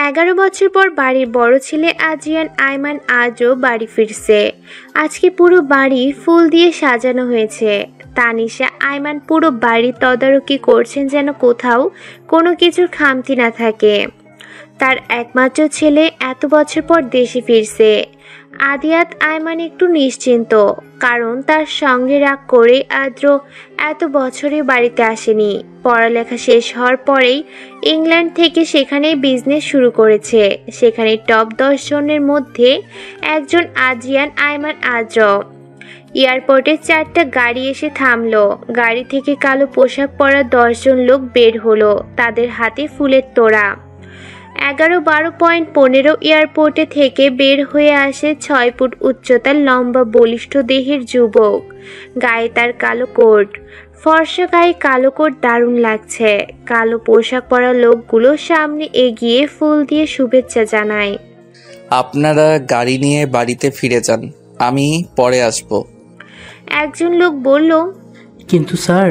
11 বছর পর বাড়ির বড় ছেলে আজিয়ান আইমান আজও বাড়ি ফিরছে। আজকে পুরো বাড়ি ফুল দিয়ে সাজানো হয়েছে। তানিশা আইমান পুরো বাড়ি তদারকি করছেন যেন কোথাও কোনো কিছুর খামতি না থাকে। তার একমাত্র ছেলে এত বছর পর দেশে ফিরছে। আদিয়াত আইমান একটু নিশ্চিন্ত, কারণ তার সঙ্গে রাগ করে আদ্র এত বছরে বাড়িতে আসেনি। পড়ালেখা শেষ হওয়ার পরেই ইংল্যান্ড থেকে সেখানেই বিজনেস শুরু করেছে। সেখানে টপ 10 জনের মধ্যে একজন আজিয়ান আইমান আদ্র। এয়ারপোর্টে 4টা গাড়ি এসে থামলো। গাড়ি থেকে কালো পোশাক পরা 10 জন লোক বের হলো, তাদের হাতে ফুলের তোড়া। 11, 12, 15 এয়ারপোর্টে থেকে বের হয়ে আসে 6 ফুট উচ্চতার লম্বা বলিষ্ঠ দেহের যুবক। গায়ে তার কালো কোট, ফর্সা গায়ে কালো কোট দারুণ লাগছে। কালো পোশাক পরা লোকগুলো সামনে এগিয়ে ফুল দিয়ে শুভেচ্ছা জানায়। আপনারা গাড়ি নিয়ে বাড়িতে ফিরে যান, আমি পরে আসব। একজন লোক বলল, কিন্তু স্যার।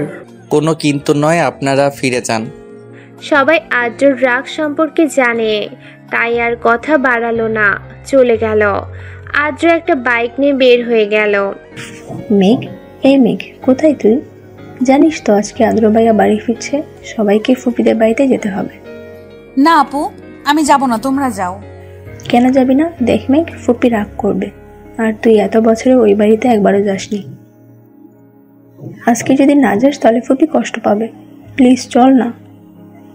কোনো কিন্তু নয়, আপনারা ফিরে যান। সবাই আদ্রর রাগ সম্পর্কে জানে, তাই আর কথা বাড়ালো না, চলে গেল। আদ্র একটা বাইক নিয়ে বের হয়ে গেল। মেঘ, এই মেঘ, কোথায় তুই? জানিস তো আজকে আদ্র ভাইয়া বাড়ি ফিরছে, সবাইকে ফুপিদের বাড়িতে যেতে হবে। না আপু, আমি যাব না, তোমরা যাও। কেন যাবি না? দেখ মেঘ, ফুপি রাগ করবে। আর তুই এত বছরে ওই বাড়িতে একবারও যাসনি। আজকে যদি না যাস তাহলে ফুপি কষ্ট পাবে। প্লিজ চল না।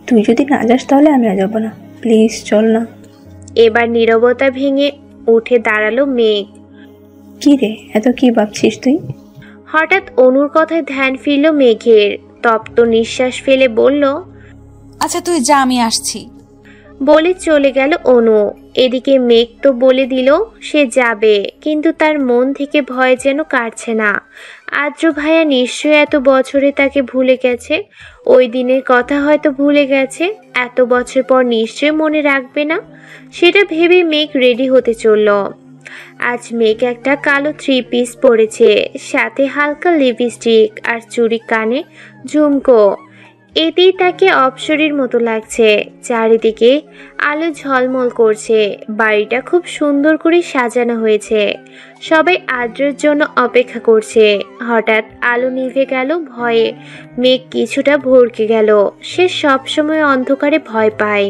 তুই যদি না যাস তাহলে আমিও যাব না। প্লিজ চল না। এবার নীরবতা ভেঙে উঠে দাঁড়ালো মেঘ। কি রে, এত কি ভাবছিস তুই? হঠাৎ অনুর কথায় ধ্যান ফিরল মেঘের। তপ্ত নিঃশ্বাস ফেলে বলল, আচ্ছা তুই যা, আমি আসছি। বলে চলে গেল অনু। এদিকে মেঘ তো বলে দিল সে যাবে, কিন্তু তার মন থেকে ভয় যেন কাটছে না। আদ্র ভাইয়া নিশ্চয়ই এত বছরে তাকে ভুলে গেছে। ওই দিনের কথা হয়তো ভুলে গেছে, এত বছর পর নিশ্চয়ই মনে রাখবে না। সেটা ভেবে মেঘ রেডি হতে চলল। আজ মেঘ একটা কালো 3 পিস পরেছে, সাথে হালকা লিপস্টিক আর চুড়ি, কানে ঝুমকো। এতেই তাকে অপ্সরীর মতো লাগছে। চারিদিকে আলো ঝলমল করছে। বাড়িটা খুব সুন্দর করে সাজানো হয়েছে। সবাই আদ্রের জন্য অপেক্ষা করছে। হঠাৎ আলো নিভে গেল। ভয়ে মেঘ কিছুটা ভড়কে গেল। সে সবসময় অন্ধকারে ভয় পায়।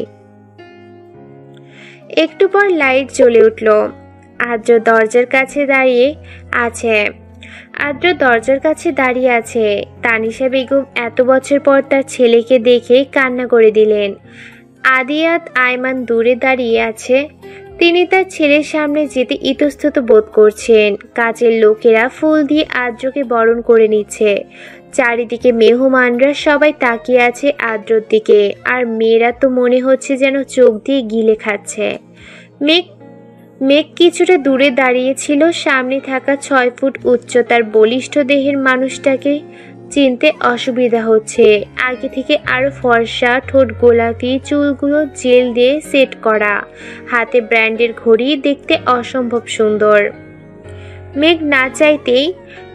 একটু পর লাইট জ্বলে উঠল। আদ্র দরজার কাছে দাঁড়িয়ে আছে। তানিশা বেগম এত বছর পর তার ছেলেকে দেখে কান্না করে দিলেন। আদিয়াত আইমান দূরে দাঁড়িয়ে আছে। তিনি তার ছেলের সামনে যেতে ইতস্তত বোধ করছেন। কাজের লোকেরা ফুল দিয়ে আদ্রকে বরণ করে নিচ্ছে। চারিদিকে মেহমানরা সবাই তাকিয়ে আছে আদ্রর দিকে। আর মেয়েরা তো মনে হচ্ছে যেন চোখ দিয়ে গিলে খাচ্ছে। মেঘ কিছুটা দূরে দাঁড়িয়েছিল। সামনে থাকা 6 ফুট উচ্চতার বলিষ্ঠ দেহের মানুষটাকে চিনতে অসুবিধা হচ্ছে। আগে থেকে আরো ফর্সা, ঠোঁট গোলাপি, চুলগুলো জেল দিয়ে সেট করা, হাতে ব্র্যান্ডের ঘড়ি, দেখতে অসম্ভব সুন্দর। মেঘ না চাইতেই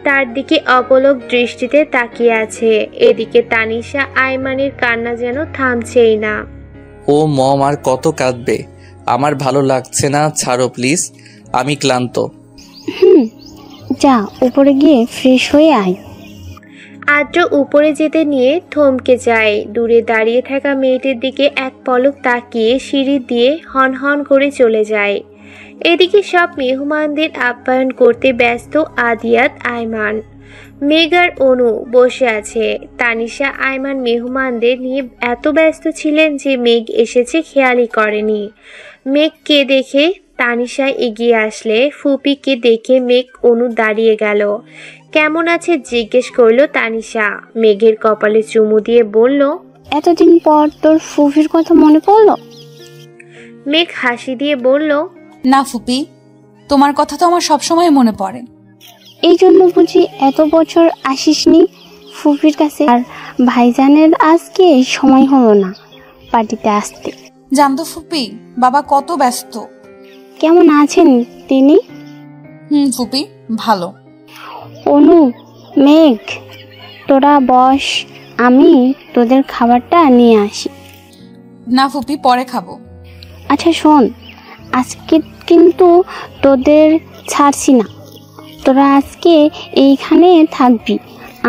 তার দিকে অপলক দৃষ্টিতে তাকিয়ে আছে। এদিকে তানিশা আইমানের কান্না যেন থামছেই না। ও মম, আর কত কাঁদবে? আমার ভালো লাগছে না, ছাড়ো প্লিজ, আমি ক্লান্ত। যা উপরে গিয়ে ফ্রেশ হয়ে আয়। আদ্র উপরে যেতে নিয়ে থমকে যায়। দূরে দাঁড়িয়ে থাকা মেয়েটির দিকে এক পলক তাকিয়ে সিঁড়ি দিয়ে হনহন করে চলে যায়। এদিকে সব মেহমানদের আপ্যায়ন করতে ব্যস্ত আদিয়াত আইমান। মেঘ আর অনু বসে আছে। তানিশা আইমান মেহমানদের নিয়ে এত ব্যস্ত ছিলেন যে মেঘ এসেছে খেয়ালই করেনি। মেঘকে দেখে তানিশা এগিয়ে আসলে ফুপিকে দেখে মেঘ অনু দাঁড়িয়ে গেল। কেমন আছে জিজ্ঞেস করলো তানিশা। মেঘের কপালে চুমু দিয়ে বলল, এতদিন পর তোর ফুফির কথা মনে পড়লো? মেঘ হাসি দিয়ে বলল, না ফুপি, তোমার কথা তো আমার সবসময় মনে পড়ে। এই জন্য বুঝি এত বছর আসিসনি ফুফির কাছে? আর ভাইজানের আজকে সময় হলো না পার্টিতে আসতে। জানতো ফুপি, বাবা কত ব্যস্ত। কেমন আছেন তিনি? ফুপি ভালো। অনু, মেঘ, তোরা বস, আমি তোদের খাবারটা নিয়ে আসি। না ফুপি, পরে খাবো। আচ্ছা শোন, আজকে কিন্তু তোদের ছাড়ছি না, তোরা আজকে এইখানে থাকবি,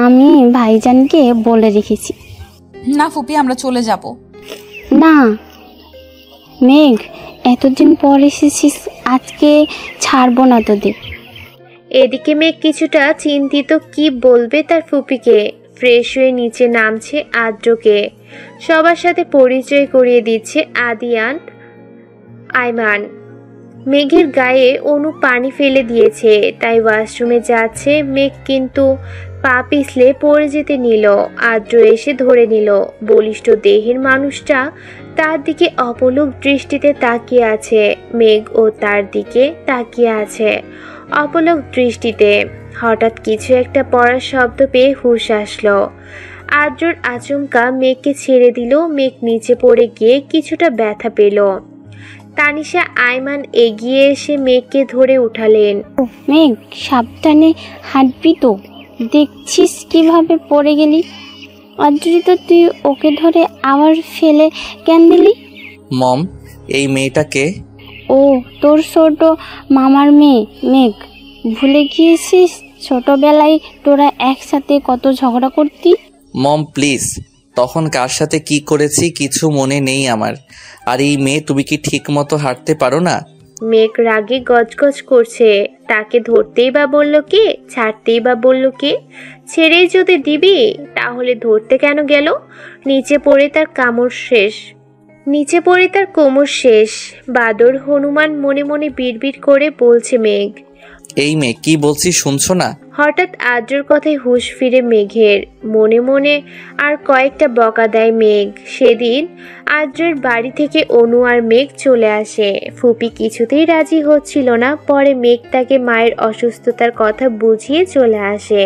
আমি ভাইজানকে বলে রেখেছি। না ফুপি, আমরা চলে যাব। না মেঘ, এতদিন পর এসেছিস, আজকে ছাড়বো না তোদের। এদিকে মেঘ কিছুটা চিন্তিত, কি বলবে তার ফুপিকে। ফ্রেশ হয়ে নিচে নামছে আদ্রকে সবার সাথে পরিচয় করিয়ে দিচ্ছে আদিয়ান আইমান। মেঘের গায়ে অনু পানি ফেলে দিয়েছে, তাই ওয়াশরুমে যাচ্ছে মেঘ, কিন্তু পা পিছলে পড়ে যেতে নিল। আদ্র এসে ধরে নিল। বলিষ্ঠ দেহের মানুষটা তার দিকে অপলক দৃষ্টিতে তাকিয়ে আছে। মেঘ ও তার দিকে তাকিয়ে আছে অপলক দৃষ্টিতে। হঠাৎ কিছু একটা পড়ার শব্দ পেয়ে হুঁশ আসলো। আদ্রর আচমকা মেঘকে ছেড়ে দিল। মেঘ নিচে পড়ে গিয়ে কিছুটা ব্যথা পেল। তানিশা আইমান এগিয়ে এসে মেঘকে ধরে উঠালেন। মেঘ সাবধানে হাঁটবি তো, দেখছিস কিভাবে পড়ে গেলি। অদ্রিত তুই ওকে ধরে আবার ফেলে কেন দিলি? মম, এই মেয়েটাকে? ও তোর ছোট মামার মেয়ে মেঘ, ভুলে গিয়েছিস ছোটবেলায় তোরা একসাথে কত ঝগড়া করতি। মম প্লিজ, তখন কার সাথে কি করেছি কিছু মনে নেই আমার। আর এই মেয়ে, তুমি কি ঠিক মতো হাঁটতে পারো না? মেঘ রাগে গজগজ করছে। তাকে ধরতেই বা বলল কে, ছাড়তেই বা বলল কে? ছেড়েই যদি দিবি তাহলে ধরতে কেন গেল? নিচে পড়ে তার কোমর শেষ। বাদর হনুমান মনে মনে বিড়বিড় করে বলছে মেঘ। এই মেয়ে, কি বলছি শুনছো না? হঠাৎ আদ্রর কথায় হুঁশ ফিরে মেঘের। মনে মনে আর কয়েকটা বকা দেয় মেঘ। সেদিন আদ্রের বাড়ি থেকে অনু আর মেঘ চলে আসে। ফুপি কিছুতেই রাজি হচ্ছিল না। পরে মেঘ তাকে মায়ের অসুস্থতার কথা বুঝিয়ে চলে আসে।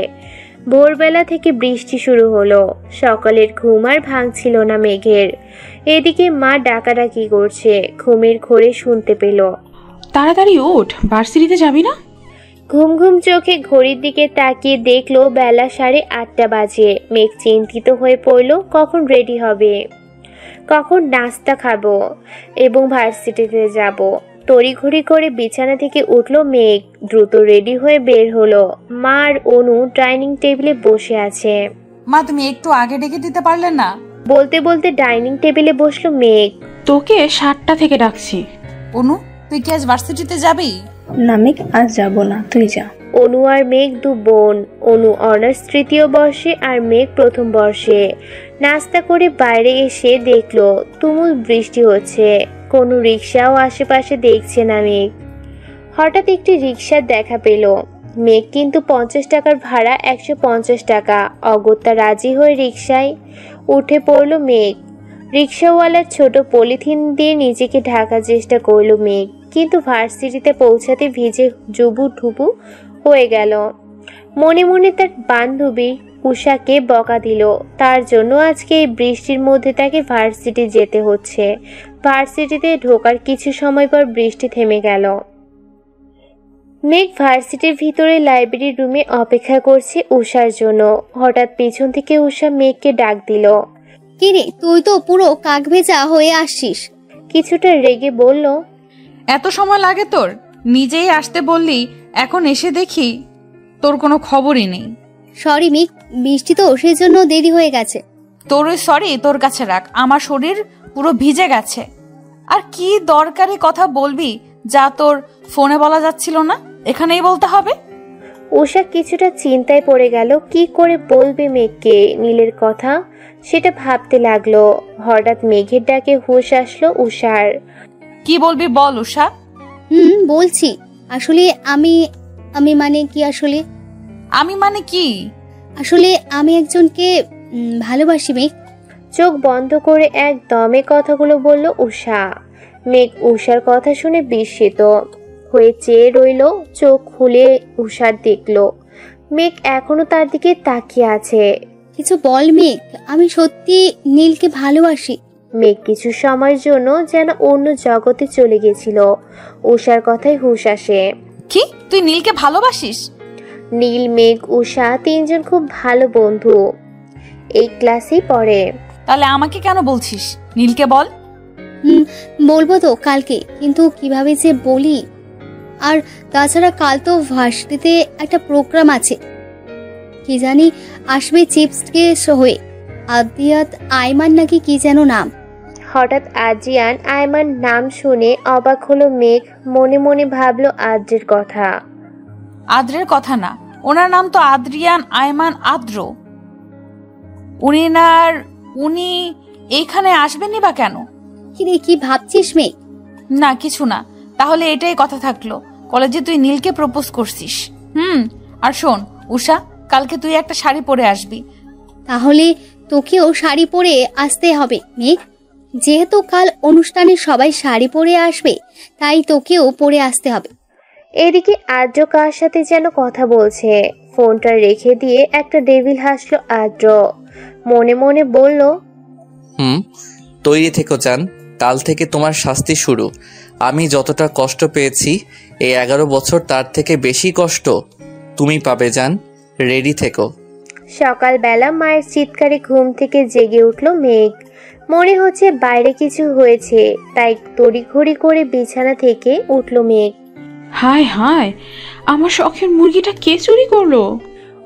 ভোরবেলা থেকে বৃষ্টি শুরু হলো। সকালের ঘুম আর ভাঙছিল না মেঘের। এদিকে মা ডাকাডাকি করছে। ঘুমের ঘোরে শুনতে পেল, তাড়াতাড়ি ওঠ, ভার্সিটিতে যাবি না? ঘুম ঘুম চোখে ঘড়ির দিকে তাকিয়ে দেখলো বেলা 8:30 বাজে। মেঘ চিন্তিত হয়ে পড়ল, কখন রেডি হবে, কখন নাস্তা খাবো এবং ভার্সিটিতে যাব। তড়িঘড়ি করে বিছানা থেকে উঠলো মেঘ। দ্রুত রেডি হয়ে বের হলো। মা আর অনু ডাইনিং টেবিলে বসে আছে। মা, তুমি একটু আগে ডেকে দিতে পারলে না? বলতে বলতে ডাইনিং টেবিলে বসলো মেঘ। তোকে 7টা থেকে ডাকছি। অনু, তুই কি আজ ভার্সিটিতে যাবি? না মেঘ, আজ যাবো না, তুই যা। অনু আর মেঘ দু বোন। অনু অনার্স 3য় বর্ষে আর মেঘ 1ম বর্ষে। নাস্তা করে বাইরে এসে দেখলো তুমুল বৃষ্টি হচ্ছে। কোনো রিক্সাও আশেপাশে দেখছে না মেঘ। হঠাৎ একটি রিক্সার দেখা পেল মেঘ, কিন্তু 50 টাকার ভাড়া 150 টাকা। অগত্যা রাজি হয়ে রিক্সায় উঠে পড়ল মেঘ। রিক্সাওয়ালার ছোট পলিথিন দিয়ে নিজেকে ঢাকার চেষ্টা করল মেঘ, কিন্তু ভার্সিটিতে পৌঁছাতে ভিজে জুবু ঢুবু হয়ে গেল। মনে মনে তার বান্ধবী উষাকে বকা দিল। তার জন্য আজকে এই বৃষ্টির মধ্যে তাকে ভার্সিটি যেতে হচ্ছে। ভার্সিটিতে ঢোকার কিছু সময় পর বৃষ্টি থেমে গেল। মেঘ ভার্সিটির ভিতরে লাইব্রেরি রুমে অপেক্ষা করছে উষার জন্য। হঠাৎ পিছন থেকে উষা মেঘকে ডাক দিল। কিরে, তুই তো পুরো কাক ভেজা হয়ে আসছিস। কিছুটা রেগে বলল, এত সময় লাগে তোর? নিজেই আসতে বললি, এখন এসে দেখি তোর কোনো খবরই নেই। সরি মিক, বৃষ্টি তো সেই জন্য দেরি হয়ে গেছে। তোর ওই সরি তোর কাছে রাখ, আমার শরীর পুরো ভিজে গেছে। আর কি দরকারি কথা বলবি যা তোর ফোনে বলা যাচ্ছিল না, এখানেই বলতে হবে? উষা কিছুটা চিন্তায় পড়ে গেল। কি করে বলবে মেঘকে নীলের কথা, সেটা ভাবতে লাগলো। হঠাৎ মেঘের ডাকে হুঁশ আসলো উষার। কি বলবি বল উষা। বলছি, আসলে আমি মানে কি আসলে আসলে আমি একজনকে ভালোবাসি মেঘ। চোখ বন্ধ করে একদমে কথাগুলো বলল উষা। মেঘ উষার কথা শুনে বিস্মিত হয়ে চেয়ে রইল। চোখ খুলে উষার দেখলো মেঘ এখনো তার দিকে তাকিয়ে আছে। কিছু বল মেঘ, আমি সত্যি নীলকে ভালোবাসি। মেঘ কিছু সময়ের জন্য যেন অন্য জগতে চলে গেছিল। উষার কথায় হুঁশ আসে। কি, তুই নীলকে ভালোবাসিস? নীল, মেঘ, উষা 3জন খুব ভালো বন্ধু। এই ক্লাসেই পড়ে। তাহলে আমাকে কেন বলছিস? নীলকে বল। বলবো তো কালকে, কিন্তু কিভাবে যে বলি। আর তাছাড়া কাল তো ভার্সিটিতে একটা প্রোগ্রাম আছে, কি জানি আসবে চিপসকে হয়ে, আদিয়াত আইমান নাকি কি যেন নাম। হঠাৎ আদ্রিয়ান আয়মান নাম শুনে অবাক হলো মেঘ। মনে মনে ভাবলো আদ্রের কথা। আদ্রের কথা না, ওনার নাম তো আদ্রিয়ান আয়মান আদ্র। উনি এইখানে আসবেনই বা কেন? কিরে, কি ভাবছিস মেঘ? না কিছু না। তাহলে এটাই কথা থাকলো, কলেজে তুই নীলকে প্রপোজ করছিস। আর শোন উষা, কালকে তুই একটা শাড়ি পরে আসবি। তাহলে তোকেও শাড়ি পরে আসতে হবে মেঘ। যেহেতু কাল অনুষ্ঠানে সবাই শাড়ি পরে আসবে, তাই তোকেও পরে আসতে হবে। এদিকে আদ্র কার সাথে যেন কথা বলছে। ফোনটা রেখে দিয়ে একটা ডেভিল হাসলো আদ্র। মনে মনে বলল, তৈরি থেকো জান, কাল থেকে তোমার শাস্তি শুরু। আমি যতটা কষ্ট পেয়েছি এই 11 বছর, তার থেকে বেশি কষ্ট তুমি পাবে জান। রেডি থেকো। সকালবেলা মায়ের চিৎকারে ঘুম থেকে জেগে উঠল মেঘ। মনে হচ্ছে বাইরে কিছু হয়েছে, তাই তড়িঘড়ি করে বিছানা থেকে উঠল মেঘ। হায় হায়, আমার শখের মুরগিটা কে চুরি করলো?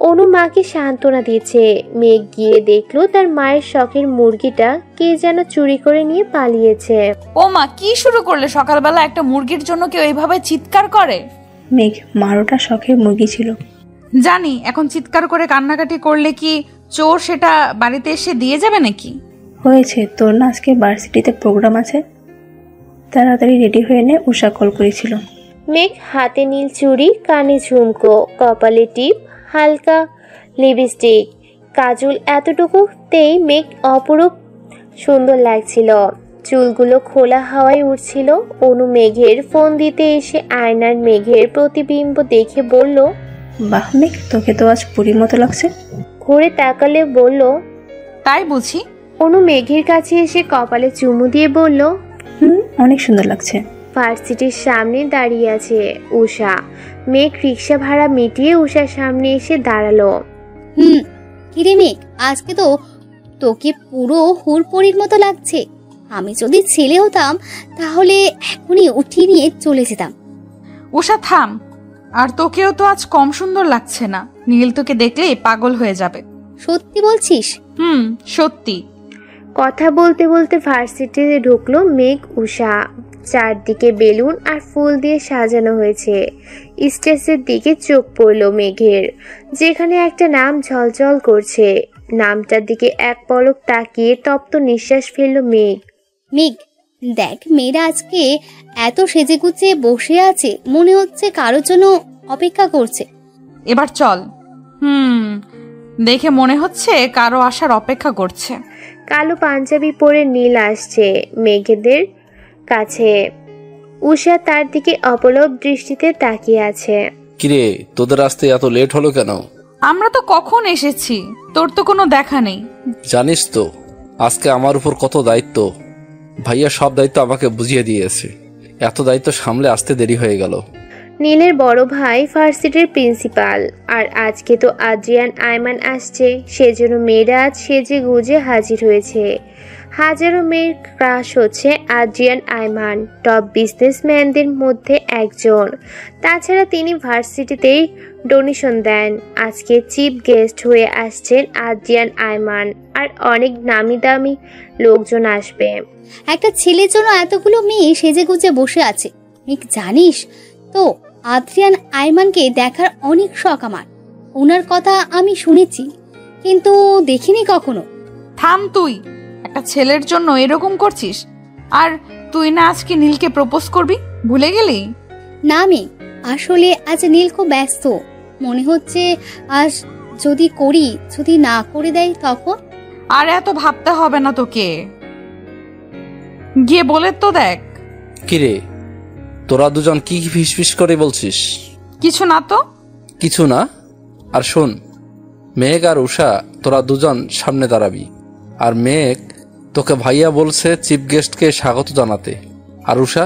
অনু মাকে সান্ত্বনা দিয়েছে। মেঘ গিয়ে দেখলো তার মায়ের শখের মুরগিটা কে যেন চুরি করে নিয়ে পালিয়েছে। ও মা, কি শুরু করলে সকালবেলা? একটা মুরগির জন্য কেউ এইভাবে চিৎকার করে? মেঘ, মারোটা শখের মুরগি ছিল। জানি, এখন চিৎকার করে কান্নাকাটি করলে কি চোর সেটা বাড়িতে এসে দিয়ে যাবে নাকি? হয়েছে তোর না আজকে ভার্সিটিতে প্রোগ্রাম আছে, তাড়াতাড়ি রেডি হয়ে নে, উষা কল করেছিল। মেঘ হাতে নীল চুড়ি, কানে ঝুমকো, কপালে টিপ, হালকা লিপস্টিক, কাজল, এতটুকুতেই মেঘ অপরূপ সুন্দর লাগছিল। চুলগুলো খোলা হাওয়ায় উঠছিল। অনু মেঘের ফোন দিতে এসে আয়নার মেঘের প্রতিবিম্ব দেখে বলল, বাহ মেঘ, তোকে তো আজ পুরীর মতো লাগছে। ঘুরে তাকালে বলল, তাই বুঝি? অনু মেঘের কাছে এসে কপালে চুমু দিয়ে বলল, অনেক সুন্দর লাগছে। ভার্সিটির সামনে দাঁড়িয়ে আছে উষা। মেঘ রিক্সা ভাড়া মিটিয়ে উষার সামনে এসে দাঁড়ালো। কিরে মেঘ, আজকে তো তোকে পুরো হুড়পড়ির মতো লাগছে। আমি যদি ছেলে হতাম তাহলে এখনই উঠিয়ে নিয়ে চলে যেতাম। উষা থাম, আর তোকেও তো আজ কম সুন্দর লাগছে না। নীল তোকে দেখলেই পাগল হয়ে যাবে। সত্যি বলছিস? সত্যি। কথা বলতে বলতে ভার্সিটিতে ঢুকলো মেঘ উষা। চারদিকে বেলুন আর ফুল দিয়ে সাজানো হয়েছে। স্টেজের দিকে চোখ পড়ল মেঘের, যেখানে একটা নাম ঝলঝল করছে। নামটার দিকে এক পলক তাকিয়ে তপ্ত নিঃশ্বাস ফেলল মেঘ। মেঘ দেখ, মেয়েরা আজকে এত সেজেগুজে বসে আছে, মনে হচ্ছে কারোর জন্য অপেক্ষা করছে। এবার চল। দেখে মনে হচ্ছে কারো আসার অপেক্ষা করছে। কালো পাঞ্জাবি পরে নীল আসছে মেঘেদের কাছে। উষা তার দিকে অপলক দৃষ্টিতে তাকিয়ে আছে। কিরে, তোদের আসতে এত লেট হলো কেন? আমরা তো কখন এসেছি, তোর তো কোনো দেখা নেই। জানিস তো আজকে আমার উপর কত দায়িত্ব। ভাইয়া সব দায়িত্ব আমাকে বুঝিয়ে দিয়েছে, এত দায়িত্ব সামলে আসতে দেরি হয়ে গেল। নীলের বড় ভাই ভার্সিটির প্রিন্সিপাল, আর আজকে তো আদ্রিয়ান আয়মান আসছে, সেজন্য মেয়েরা আজ সেজে গুজে হাজির হয়েছে। হাজারো মেয়ের ক্রাশ হচ্ছে আদ্রিয়ান আয়মান, টপ বিজনেসম্যানদের মধ্যে একজন। তাছাড়া তিনি ভার্সিটিতেই ডোনেশন দেন। আজকে চিফ গেস্ট হয়ে আসছেন আদ্রিয়ান আয়মান, আর অনেক নামি দামি লোকজন আসবে। একটা ছেলের জন্য এতগুলো মেয়ে সেজে গুজে বসে আছে। মেঘ জানিস তো, আদ্রিয়ান আয়মানকে দেখার অনেক শখ আমার। ওনার কথা আমি শুনেছি, কিন্তু দেখিনি কখনো। থাম তুই, একটা ছেলের জন্য এরকম করছিস? আর তুই না আজকে নীলকে প্রপোজ করবি, ভুলে গেলি? না মেঘ, আসলে আজ নীল খুব ব্যস্ত। মনে হচ্ছে আজ যদি করি, যদি না করে দেয় তখন। আর এত ভাবতে হবে না তোকে, গিয়ে বলে তো দেখ। কিরে, তোরা দুজন কি ফিসফিস করে বলছিস? কিছু না তো। কিছু না? আর শোন, মেঘ আর উষা তোরা দুজন সামনে দাঁড়াবি। আর মেঘ, তোকে ভাইয়া বলছে চিফ গেস্টকে স্বাগত জানাতে। আর উষা,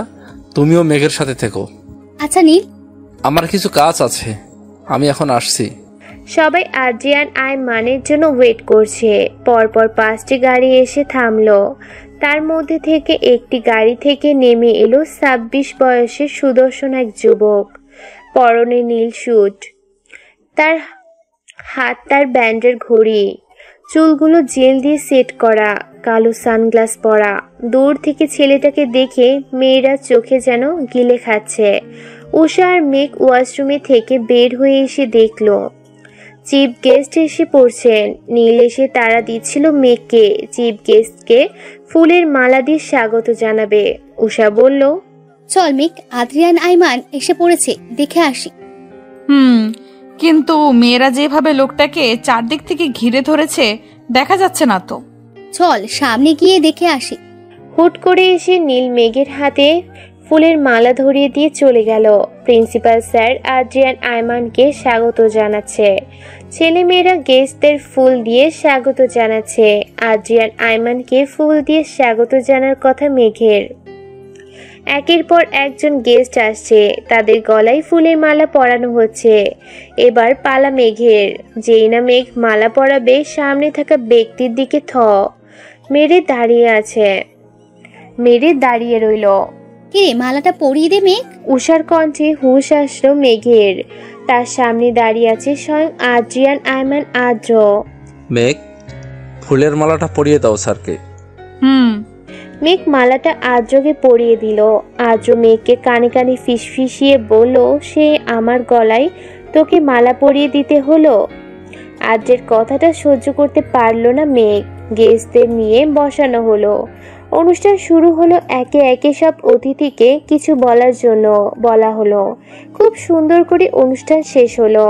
তুমিও মেঘের সাথে থেকো। আচ্ছা নীল, আমার কিছু কাজ আছে, আমি এখন আসছি। সবাই আদ্রিয়ান আয়মানের জন্য ওয়েট করছে। পরপর 5টি গাড়ি এসে থামলো। তার মধ্যে থেকে একটি গাড়ি থেকে নেমে এলো 26 বয়সের সুদর্শন এক যুবক। পরনে নীল স্যুট, তার তার ব্যান্ডের ঘড়ি, চুলগুলো জেল দিয়ে সেট করা, কালো সানগ্লাস পরা। দূর থেকে ছেলেটাকে দেখে মেয়েরা চোখে যেন গিলে খাচ্ছে। উষা আর মেঘ ওয়াশরুমে থেকে বের হয়ে এসে দেখলো চিফ গেস্ট এসে পড়ছেন। নীল এসে তাড়া দিচ্ছিল মেঘকে চিফ গেস্টকে ফুলের মালা দিয়ে স্বাগত জানাবে। উষা বলল, চল মেঘ, আদ্রিয়ান আইমান এসে পড়েছে, দেখে আসি। কিন্তু মেয়েরা যেভাবে লোকটাকে চারদিক থেকে ঘিরে ধরেছে দেখা যাচ্ছে না তো। চল সামনে গিয়ে দেখে আসি। হুট করে এসে নীল মেঘের হাতে ফুলের মালা ধরিয়ে দিয়ে চলে গেল। প্রিন্সিপাল স্যার আদ্রিয়ান আইমানকে স্বাগত জানাচ্ছে। ছেলেমেয়েরা গেস্টদের ফুল দিয়ে স্বাগত জানাচ্ছে। আদ্রিয়ান আইমানকে ফুল দিয়ে স্বাগত জানার কথা মেঘের। একের পর একজন গেস্ট আসছে, তাদের গলায় ফুলের মালা পরানো হচ্ছে। এবার পালা মেঘের। যেই না মেঘ মালা পরাবে, সামনে থাকা ব্যক্তির দিকে মেরে দাঁড়িয়ে রইল। কিরে, মালাটা পরিয়ে দে মেঘ। উষার কণ্ঠে হুঁশ আসলো মেঘের। তার সামনে দাঁড়িয়ে আছে স্বয়ং আদ্রিয়ান আইমান আদ্র। মেঘ, ফুলের মালাটা পরিয়ে দাও স্যারকে। মেঘ মালাটা আদ্রকে পরিয়ে দিল। আদ্র মেঘকে কানে কানে ফিসফিসিয়ে বলল, সে আমার গলায় তোকে মালা পরিয়ে দিতে হলো। আদ্রের কথাটা সহ্য করতে পারলো না মেঘ। গেস্টদের নিয়ে বসানো হলো। অনুষ্ঠান শুরু হলো। একে একে সব অতিথিকে কিছু বলার জন্য বলা হলো। খুব সুন্দর করে অনুষ্ঠান শেষ হলো।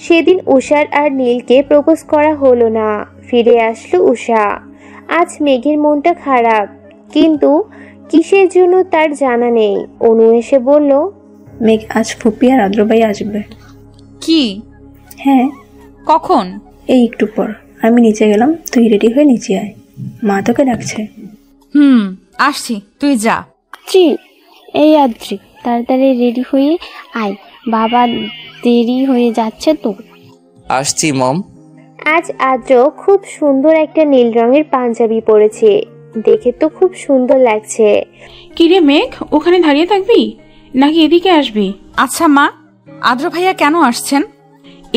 সেদিন উষার আর নীলকে প্রপোজ করা হলো না। ফিরে আসলো উষা। আজ মেঘের মনটা খারাপ, কিন্তু কিসের জন্য তার জানা নেই। অনু এসে বলল, মেঘ, আজ ফুপি আর আদ্রবাই আসবে। কি? হ্যাঁ। কখন? এই একটু পর। আমি নিচে গেলাম, তুই রেডি হয়ে নিচে আয়, মা তোকে ডাকছে। আসছি, তুই যা। আদ্রি, এই আদ্রি, তাড়াতাড়ি রেডি হয়ে আয়, বাবা দেরি হয়ে যাচ্ছে তো। আসছি মম। আজ আদ্র খুব সুন্দর একটা নীল রঙের পাঞ্জাবি পরেছে, দেখে তো খুব সুন্দর লাগছে। কিরে মেঘ, ওখানে দাঁড়িয়ে থাকবি নাকি এদিকে আসবি? আচ্ছা মা, আদ্র ভাইয়া কেন আসছেন?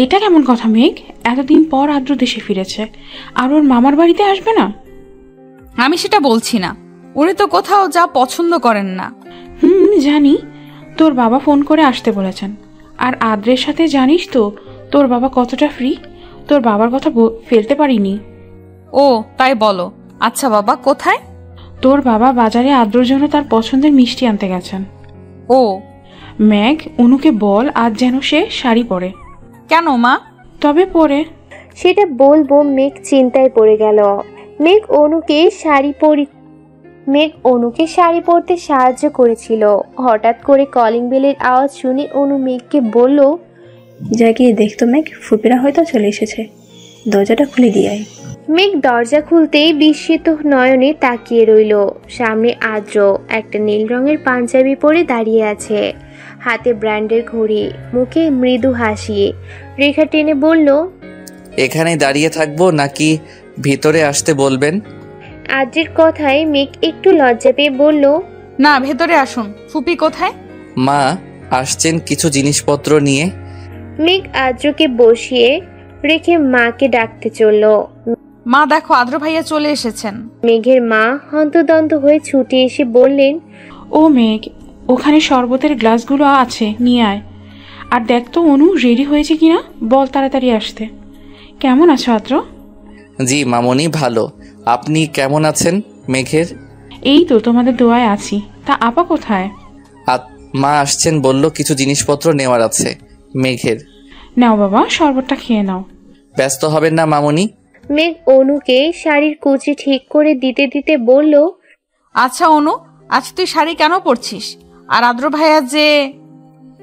এটা কেমন কথা মেঘ? এতদিন পর আদ্র দেশে ফিরেছে, আর ওর মামার বাড়িতে আসবে না? আমি সেটা বলছি না, উনি তো কোথাও যা পছন্দ করেন না। জানি, তোর বাবা ফোন করে আসতে বলেছেন। আর আদ্রের সাথে জানিস তো তোর বাবা কতটা ফ্রি, তোর বাবার কথা ফেলতে পারিনি। ও তাই বলো। আচ্ছা বাবা কোথায়? তোর বাবা বাজারে আদ্রর জন্য তার পছন্দের মিষ্টি আনতে গেছেন। ও মেঘ, অনুকে বল আজ যেন সে শাড়ি পরে। কেন মা? তবে পরে। সেটা বলবো মেঘ চিন্তায় পড়ে গেল। মেঘ অনুকে শাড়ি পরতে সাহায্য করেছিল। হঠাৎ করে কলিং বেলের আওয়াজ শুনে অনু মেঘকে বলল, যা গিয়ে দেখতো মেঘ, ফুপিরা হয়তো চলে এসেছে, দরজাটা খুলে দিয়ে আয়। মেঘ দরজা খুলতেই বিস্মিত নয়নে তাকিয়ে রইল। সামনে আদ্র একটা নীল রঙের পাঞ্জাবি পরে দাঁড়িয়ে আছে, হাতে ব্র্যান্ডের ঘড়ি, মুখে মৃদু হাসি। রেখা টেনে বলল, এখানে দাঁড়িয়ে থাকবো নাকি ভিতরে আসতে বলবেন? আদ্রের কথায় মেঘ একটু লজ্জা পেয়ে বলল, না, ভেতরে আসুন। ফুপি কোথায়? মা আসছেন কিছু জিনিসপত্র নিয়ে। মেঘ আদ্রকে বসিয়ে রেখে মাকে ডাকতে চলল। মা দেখো, আদ্র ভাইয়া চলে এসেছেন। মেঘের মা হন্তদন্ত হয়ে ছুটে এসে বললেন, ও মেঘ, ওখানে শরবতের গ্লাসগুলো আছে, নিয়ে আয়। আর দেখ তো অনু রেডি হয়েছে কিনা, বল তাড়াতাড়ি আসতে। কেমন আছো আদ্র? জি মামনি, ভালো। আপনি কেমন আছেন? মেঘের এই তো তোমাদের দোয়ায় আছি। তা আপা কোথায়? মা আসছেন, বলল কিছু জিনিসপত্র নেওয়ার আছে। মেঘের নাও বাবা, শরবতটা খেয়ে নাও। ব্যস্ত হবেন না মামনি। মেঘ অনুকে শাড়ির কুচি ঠিক করে দিতে দিতে বলল, আচ্ছা অনু, আজ তুই শাড়ি কেন পরছিস? আর আদ্র ভাইয়া যে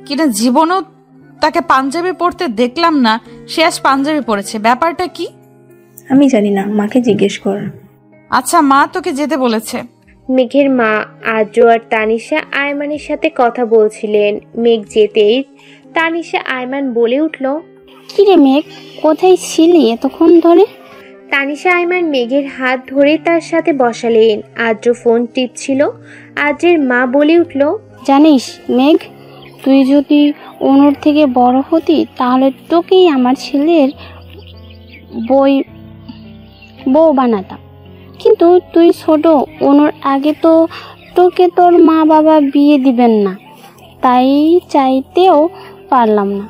কিনা জীবনও তাকে পাঞ্জাবি পরতে দেখলাম না, সে আজ পাঞ্জাবি পরেছে, ব্যাপারটা কি? আমি জানি না, মাকে জিজ্ঞেস কর। আচ্ছা মা তোকে যেতে বলেছে। মেঘের মা আদ্র আর তানিশা আয়মানের সাথে কথা বলছিলেন। মেঘ যেতেই তানিশা আয়মান বলে উঠল, কিরে মেঘ, কোথায় ছিলি এতক্ষণ ধরে? তানিশা আইমান মেঘের হাত ধরে তার সাথে বসালেন। আদ্র ফোন টিপছিল। আদ্রের মা বলে উঠল, জানিস মেঘ, তুই যদি অনুর থেকে বড় হতি তাহলে তোকেই আমার ছেলের বউ বানাতাম। কিন্তু তুই ছোট, অনুর আগে তো তোকে তোর মা বাবা বিয়ে দিবেন না, তাই চাইতেও পারলাম না।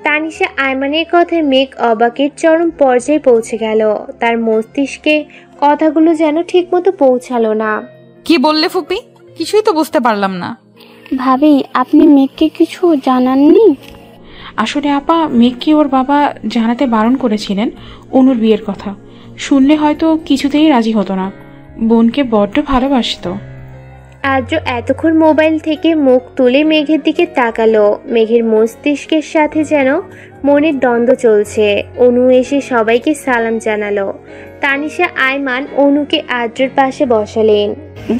তানিশা আইমানের কথায় মেঘ অবাকের চরম পর্যায়ে পৌঁছে গেল। তার মস্তিষ্কে কথাগুলো যেন ঠিকমতো পৌঁছালো না। কি বললে ফুপি? কিছুই তো বুঝতে পারলাম না। ভাবি, আপনি মেঘকে কিছু জানাননি? আসলে আপা, মেঘকে ওর বাবা জানাতে বারণ করেছিলেন অনুর বিয়ের কথা। শুনলে হয়তো কিছুতেই রাজি হতো না। বোনকে বড্ড ভালোবাসতো। আদ্র এতক্ষণ মোবাইল থেকে মুখ তুলে মেঘের দিকে তাকালো। মেঘের মস্তিষ্কের সাথে যেন মনের দ্বন্দ্ব চলছে। অনু এসে সবাইকে সালাম জানালো। তানিশা আইমান অনুকে আদ্রের পাশে বসালেন।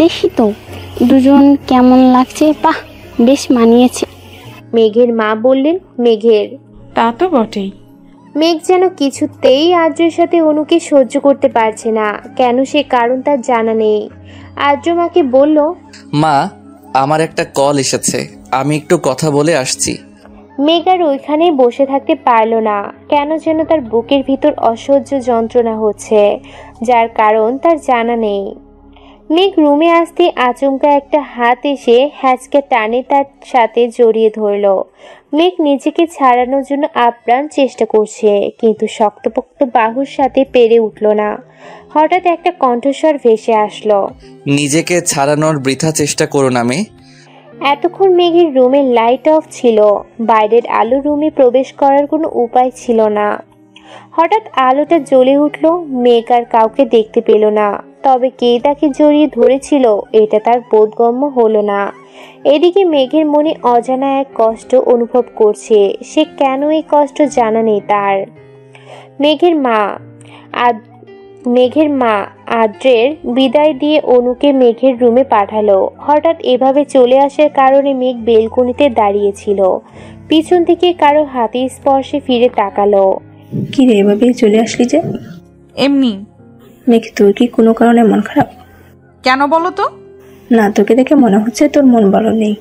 দেখি তো দুজন কেমন লাগছে। বাহ, বেশ মানিয়েছে। মেঘের মা বললেন, মেঘের। তা তো বটেই। মেঘ যেন কিছুতেই আদ্রের সাথে অনুকে সহ্য করতে পারছে না। কেন সে কারণ তার জানা নেই। আদ্র মাকে বলল, মা, আমার একটা কল এসেছে, আমি একটু কথা বলে আসছি। মেঘ আর ওইখানে বসে থাকতে পারল না। কেন যেন তার বুকের ভিতর অসহ্য যন্ত্রণা হচ্ছে, যার কারণ তার জানা নেই। মেঘ রুমে আসতে আচমকা একটা হাত এসে হ্যাচকে টানে তার সাথে জড়িয়ে ধরল। মেঘ নিজেকে ছাড়ানোর জন্য আপ্রাণ চেষ্টা করছে, কিন্তু শক্তপোক্ত বাহুর সাথে পেরে উঠল না। হঠাৎ একটা কণ্ঠস্বর ভেসে আসলো, নিজেকে ছাড়ানোর বৃথা চেষ্টা করো না মেয়ে। এতক্ষণ মেঘের রুমের লাইট অফ ছিল। বাইরের আলো রুমে প্রবেশ করার কোনো উপায় ছিল না। হঠাৎ আলোটা জ্বলে উঠল। মেঘ আর কাউকে দেখতে পেল না, তবে কে তাকে জড়িয়ে ধরেছিল এটা তার বোধগম্য হলো না। এদিকে মেঘের মনে অজানা এক কষ্ট অনুভব করছে। সে কেন এই কষ্ট জানা নেই তার। মেঘের মা আদ্রের বিদায় দিয়ে অনুকে মেঘের রুমে পাঠালো। হঠাৎ এভাবে চলে আসার কারণে মেঘ বেলকনিতে দাঁড়িয়েছিল। পিছন থেকে কারো হাতের স্পর্শে ফিরে তাকালো। কি রে, এভাবেই চলে আসলি যে? এমনি। মেঘ, তোর কি কোনো কারণে মন খারাপ? কেন বলো তো? না, তোকে দেখে মনে হচ্ছে তোর মন ভালো নেই।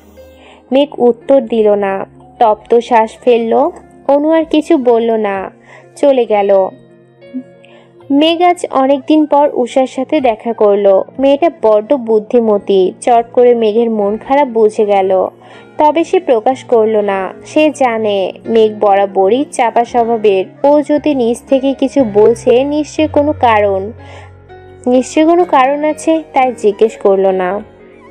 মেঘ উত্তর দিল না, তপ্ত শ্বাস ফেললো। অনু আর কিছু বলল না, চলে গেল। মেঘ আজ অনেকদিন পর উষার সাথে দেখা করলো। মেয়েটা বড্ড বুদ্ধিমতী। চট করে মেঘের মন খারাপ বুঝে গেল, তবে সে প্রকাশ করলো না। সে জানে মেঘ বরাবরই চাপা স্বভাবের। ও যদি নিজ থেকে কিছু বলছে নিশ্চয় কোনো কারণ আছে, তাই জিজ্ঞেস করলো না।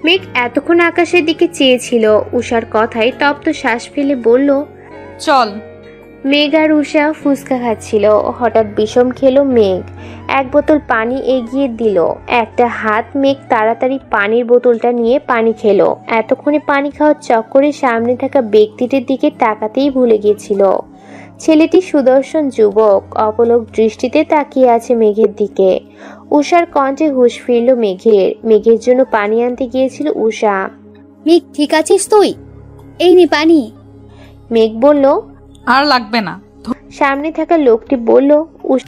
মেঘ এতক্ষণ আকাশের দিকে চেয়েছিল। উষার কথায় তপ্ত শ্বাস ফেলে বলল, চল। মেঘ আর উষা ফুচকা খাচ্ছিল। হঠাৎ বিষম খেলো মেঘ। এক বোতল পানি এগিয়ে দিল। একটা হাত মেঘ তাড়াতাড়ি পানির বোতলটা নিয়ে পানি খেলো। এতক্ষণে পানি খাওয়ার চক্করে সামনে থাকা ব্যক্তিটির দিকে তাকাতেই ভুলে গিয়েছিল। ছেলেটি সুদর্শন যুবক, অপলক দৃষ্টিতে তাকিয়ে আছে মেঘের দিকে। উষার কণ্ঠে হুঁশ ফিরল মেঘের। মেঘের জন্য পানি আনতে গিয়েছিল উষা। মেঘ, ঠিক আছিস তুই? এই নে পানি। মেঘ বলল, আর লাগবে না। সামনে থাকা লোকটি বলল,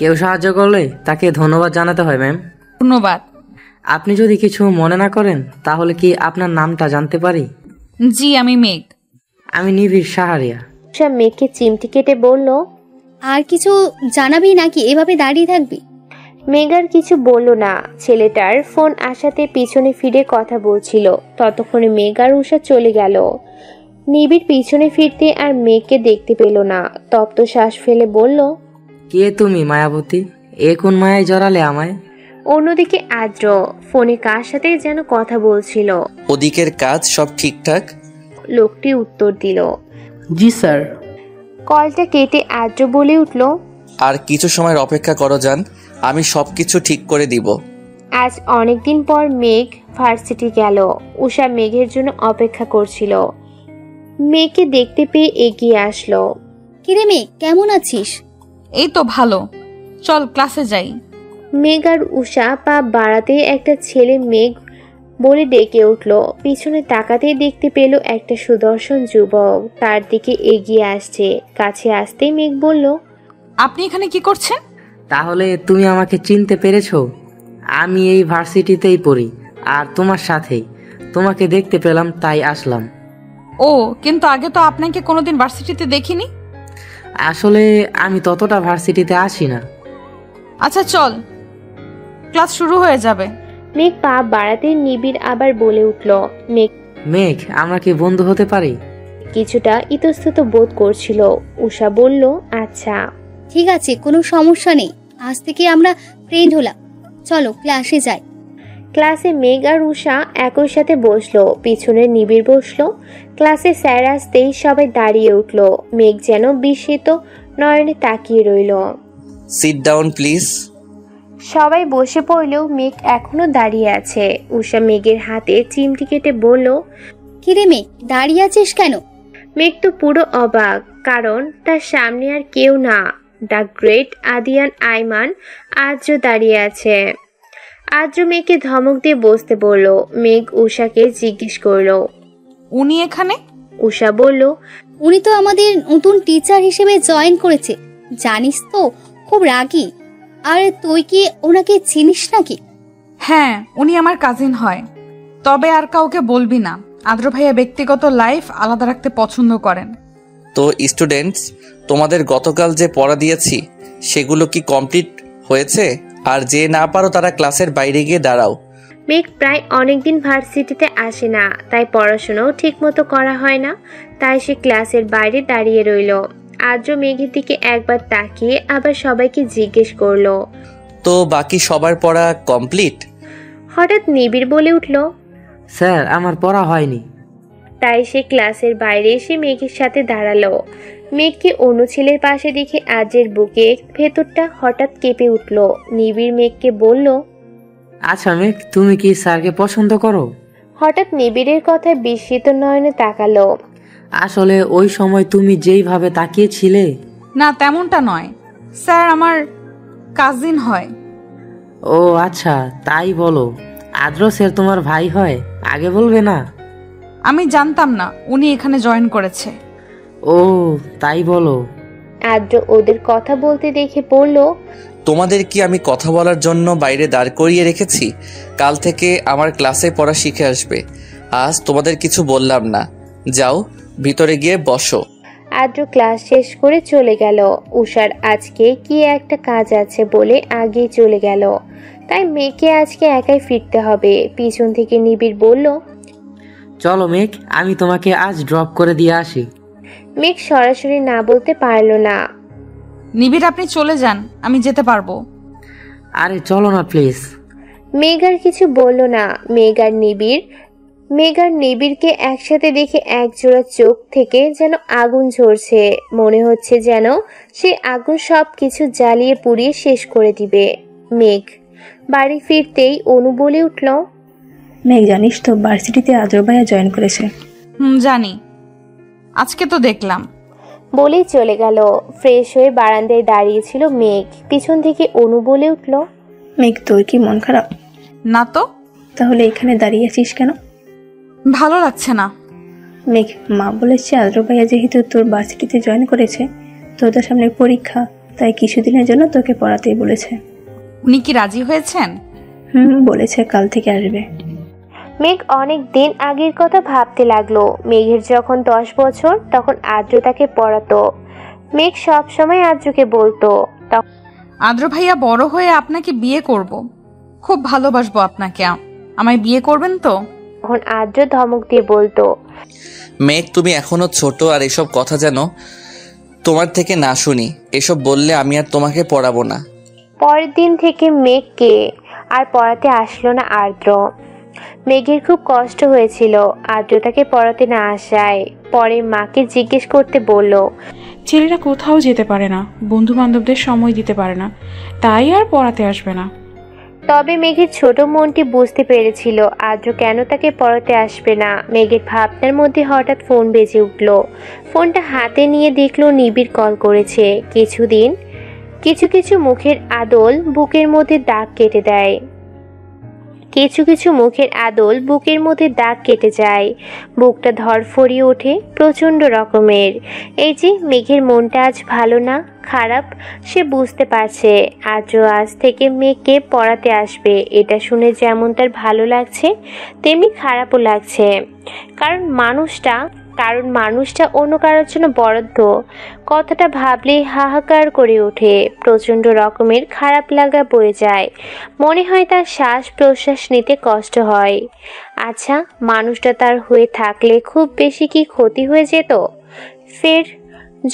কেউ সাহায্য করলে তাকে ধন্যবাদ জানাতে হয় ম্যাম। ধন্যবাদ। আপনি যদি কিছু মনে না করেন তাহলে কি আপনার নামটা জানতে পারি? জি, আমি মেঘ। আমি নিবিড় সাহারিয়া। উষা মেঘকে চিমটি কেটে বলল, আর কিছু জানাবি নাকি এভাবে দাঁড়িয়ে থাকবি? মেঘ আর কিছু বলল না। ছেলেটার ফোন আসাতে পিছনে ফিরে কথা বলছিল। ততক্ষণে মেঘ আর উষা চলে গেল। নিবিড় পিছনে ফিরতে আর মেঘকে দেখতে পেল না। তপ্ত শ্বাস ফেলে বলল, কে তুমি মায়াবতী? এ কোন মায়ায় জড়ালে আমায়? অন্যদিকে আদ্র ফোনে কার সাথে যেন কথা বলছিল। ওদিকের কাজ সব ঠিকঠাক? লোকটি উত্তর দিল, জি স্যার। কলটা কেটে আদ্র বলে উঠল, আর কিছু সময় অপেক্ষা করো যান, আমি সব কিছু ঠিক করে দিব। আজ অনেকদিন পর মেঘ ভার্সিটি গেল। উষা মেঘের জন্য অপেক্ষা করছিল। মেঘকে দেখতে পেয়ে এগিয়ে আসলো। কিরে মেঘ, কেমন আছিস? এই তো ভালো, চল ক্লাসে যাই। মেঘ আর উষা পা বাড়াতে একটা ছেলে মেঘ বলে ডেকে উঠল। পিছনে তাকাতেই দেখতে পেল একটা সুদর্শন যুবক তার দিকে এগিয়ে আসছে। কাছে আসতেই মেঘ বলল, আপনি এখানে কি করছেন? তাহলে তুমি আমাকে চিনতে পেরেছো? আমি এই ভার্সিটিতেই পড়ি আর তোমার সাথেই। তোমাকে দেখতে পেলাম তাই আসলাম। ও, কিন্তু আগে তো আপনাকে কোনোদিন ভার্সিটিতে দেখিনি। আসলে আমি ততটা ভার্সিটিতে আসি না। আচ্ছা চল, ক্লাস শুরু হয়ে যাবে। মেঘ পা বাড়াতে নিবিড় আবার বলে উঠল। মেঘ, আমরা কি বন্ধু হতে পারি? কিছুটা ইতস্তত বোধ করছিল। উষা বলল, আচ্ছা ঠিক আছে, কোনো সমস্যা নেই, আজ থেকে আমরা ফ্রেন্ড হলাম। চলো ক্লাসে যাই। ক্লাসে মেঘ আর উষা একই সাথে বসলো, পিছনে নিবিড় বসলো। ক্লাসে স্যার আসতেই সবাই দাঁড়িয়ে উঠল। মেঘ যেন বিস্মিত নয়নে তাকিয়ে রইল। Sit down please. সবাই বসে পড়লেও মেঘ এখনো দাঁড়িয়ে আছে। উষা মেঘের হাতে চিমটি কেটে বলল, কিরে মেয়ে, দাঁড়িয়ে আছিস কেন? মেঘ তো পুরো অবাক, কারণ তার সামনে আর কেউ না, দ্য গ্রেট আদিয়ান আইমান আর্য দাঁড়িয়ে আছে। আর্য মেঘকে ধমক দিয়ে বসতে বলল। মেঘ উষাকে জিজ্ঞেস করলো, উনি এখানে? উষা বলল, উনি তো আমাদের নতুন টিচার হিসেবে জয়েন করেছে, জানিস তো, খুব রাগী। আর তুই কি ওনাকে চিনিস নাকি? হ্যাঁ, উনি আমার কাজিন হয়। তবে আর কাউকে বলবি না, আদ্র ভাইয়া ব্যক্তিগত লাইফ আলাদা রাখতে পছন্দ করেন। তো স্টুডেন্টস, তোমাদের গতকাল যে পড়া দিয়েছি সেগুলো কি কমপ্লিট হয়েছে? আর যে না পারো তারা ক্লাসের বাইরে গিয়ে দাঁড়াও। মেঘ প্রায় অনেকদিন ভার্সিটিতে আসে না, তাই পড়াশোনাও ঠিক মতো করা হয় না, তাই সে ক্লাসের বাইরে দাঁড়িয়ে রইল। আর্য মেঘের দিকে একবার তাকিয়ে আবার সবাইকে জিজ্ঞেস করলো, তো বাকি সবার পড়া কমপ্লিট? হঠাৎ নিবিড় বলে উঠল। স্যার, আমার পড়া হয়নি। তাই সে ক্লাসের বাইরে এসে মেঘের সাথে দাঁড়ালো। মেঘকে অন্য ছেলের পাশে দেখে আজের বুকে ভেতরটা হঠাৎ কেঁপে উঠল। নিবিড় মেঘকে বলল, আচ্ছা মেঘ, তুমি কি স্যারকে পছন্দ করো? হঠাৎ নিবিড়ের কথায় বিস্মিত নয়নে তাকালো। আসলে ওই সময় তুমি যেইভাবে তাকিয়েছিলে। না, তেমনটা নয়, স্যার আমার কাজিন হয়। ও আচ্ছা, তাই বলো। আদ্র স্যার তোমার ভাই হয়, আগে বলবে না? আমি জানতাম না উনি এখানে জয়েন করেছে। ও তাই বলো। আদ্র ওদের কথা বলতে দেখে বলল, তোমাদের কি আমি কথা বলার জন্য বাইরে দাঁড় করিয়ে রেখেছি? কাল থেকে আমার ক্লাসে পড়া শিখে আসবে। আজ তোমাদের কিছু বললাম না, যাও ভিতরে গিয়ে বসো। আদ্র ক্লাস শেষ করে চলে গেল। উষার আজকে কি একটা কাজ আছে বলে আগেই চলে গেল, তাই মেয়েকে আজকে একাই ফিরতে হবে। পিছন থেকে নিবিড় বলল, চলো মেঘ, আমি তোমাকে আজ ড্রপ করে দিয়ে আসি। মেঘ সরাসরি না বলতে পারলো না। নিবিড়, আপনি চলে যান, আমি যেতে পারবো। আরে চলো না প্লিজ। মেঘ আর কিছু বলল না। মেঘ আর নিবিড়কে একসাথে দেখে একজোড়া চোখ থেকে যেন আগুন ঝরছে। মনে হচ্ছে যেন সে আগুন সব কিছু জ্বালিয়ে পুড়িয়ে শেষ করে দিবে। মেঘ বাড়ি ফিরতেই অনু বলে উঠল, মেঘ, জানিস তো ভার্সিটিতে আদ্র ভাইয়া জয়েন করেছে? জানি, আজকে তো দেখলাম। বলেই চলে গেল। ফ্রেশ হয়ে বারান্দায় দাঁড়িয়েছিল মেঘ। পিছন থেকে অনু বলে উঠল, মেঘ, তোর কি মন খারাপ? না তো। তাহলে এখানে দাঁড়িয়ে আছিস কেন? ভালো লাগছে না। মেঘ, মা বলেছে আদ্র ভাইয়া যেহেতু তোর ভার্সিটিতে জয়েন করেছে, তোদের সামনে পরীক্ষা, তাই কিছুদিনের জন্য তোকে পড়াতেই বলেছে। উনি কি রাজি হয়েছেন? বলেছে কাল থেকে আসবে। মেঘ অনেক দিন আগের কথা ভাবতে লাগলো। মেঘের যখন 10 বছর, তখন আদ্র তাকে পড়াতো। মেঘ সব সময় আদ্রকে বলতো, আদ্র ভাইয়া বড় হয়ে আপনাকে বিয়ে করব, খুব ভালোবাসবো আপনাকে, আমায় বিয়ে করবেন তো? তখন আদ্র ধমক দিয়ে বলতো, মেঘ, তুমি এখনো ছোট, আর এসব কথা যেন তোমার থেকে না শুনি। এসব বললে আমি আর তোমাকে পড়াবো না। পরের দিন থেকে মেঘকে আর পড়াতে আসলো না আদ্র। মেঘের খুব কষ্ট হয়েছিল আদ্র তাকে পড়াতে না আসায়। পরে মাকে জিজ্ঞেস করতে বলল, ছেলেরা কোথাও যেতে পারে না, বন্ধু বান্ধবদের সময় দিতে পারে না, তাই আর পড়াতে আসবে না। তবে মেঘের ছোট মনটি বুঝতে পেরেছিল আদ্র কেন তাকে পড়াতে আসবে না। মেঘের ভাবনার মধ্যে হঠাৎ ফোন বেজে উঠল। ফোনটা হাতে নিয়ে দেখলো নিবিড় কল করেছে। কিছু মুখের আদল বুকের মধ্যে দাগ কেটে দেয়। কিছু কিছু মুখের আদল বুকের মধ্যে দাগ কেটে যায়, বুকটা ধরফরিয়ে ওঠে প্রচণ্ড রকমের। এই যে মেঘের মনটা আজ ভালো না, খারাপ, সে বুঝতে পারছে। আজও আজ থেকে মেঘকে পড়াতে আসবে, এটা শুনে যেমন তার ভালো লাগছে তেমনি খারাপও লাগছে। কারণ মানুষটা অন্য কারোর জন্য বরাদ্দ। কথাটা ভাবলেই হাহাকার করে ওঠে, প্রচণ্ড রকমের খারাপ লাগা বয়ে যায়। মনে হয় তার শ্বাস প্রশ্বাস নিতে কষ্ট হয়। আচ্ছা, মানুষটা তার হয়ে থাকলে খুব বেশি কি ক্ষতি হয়ে যেত? ফের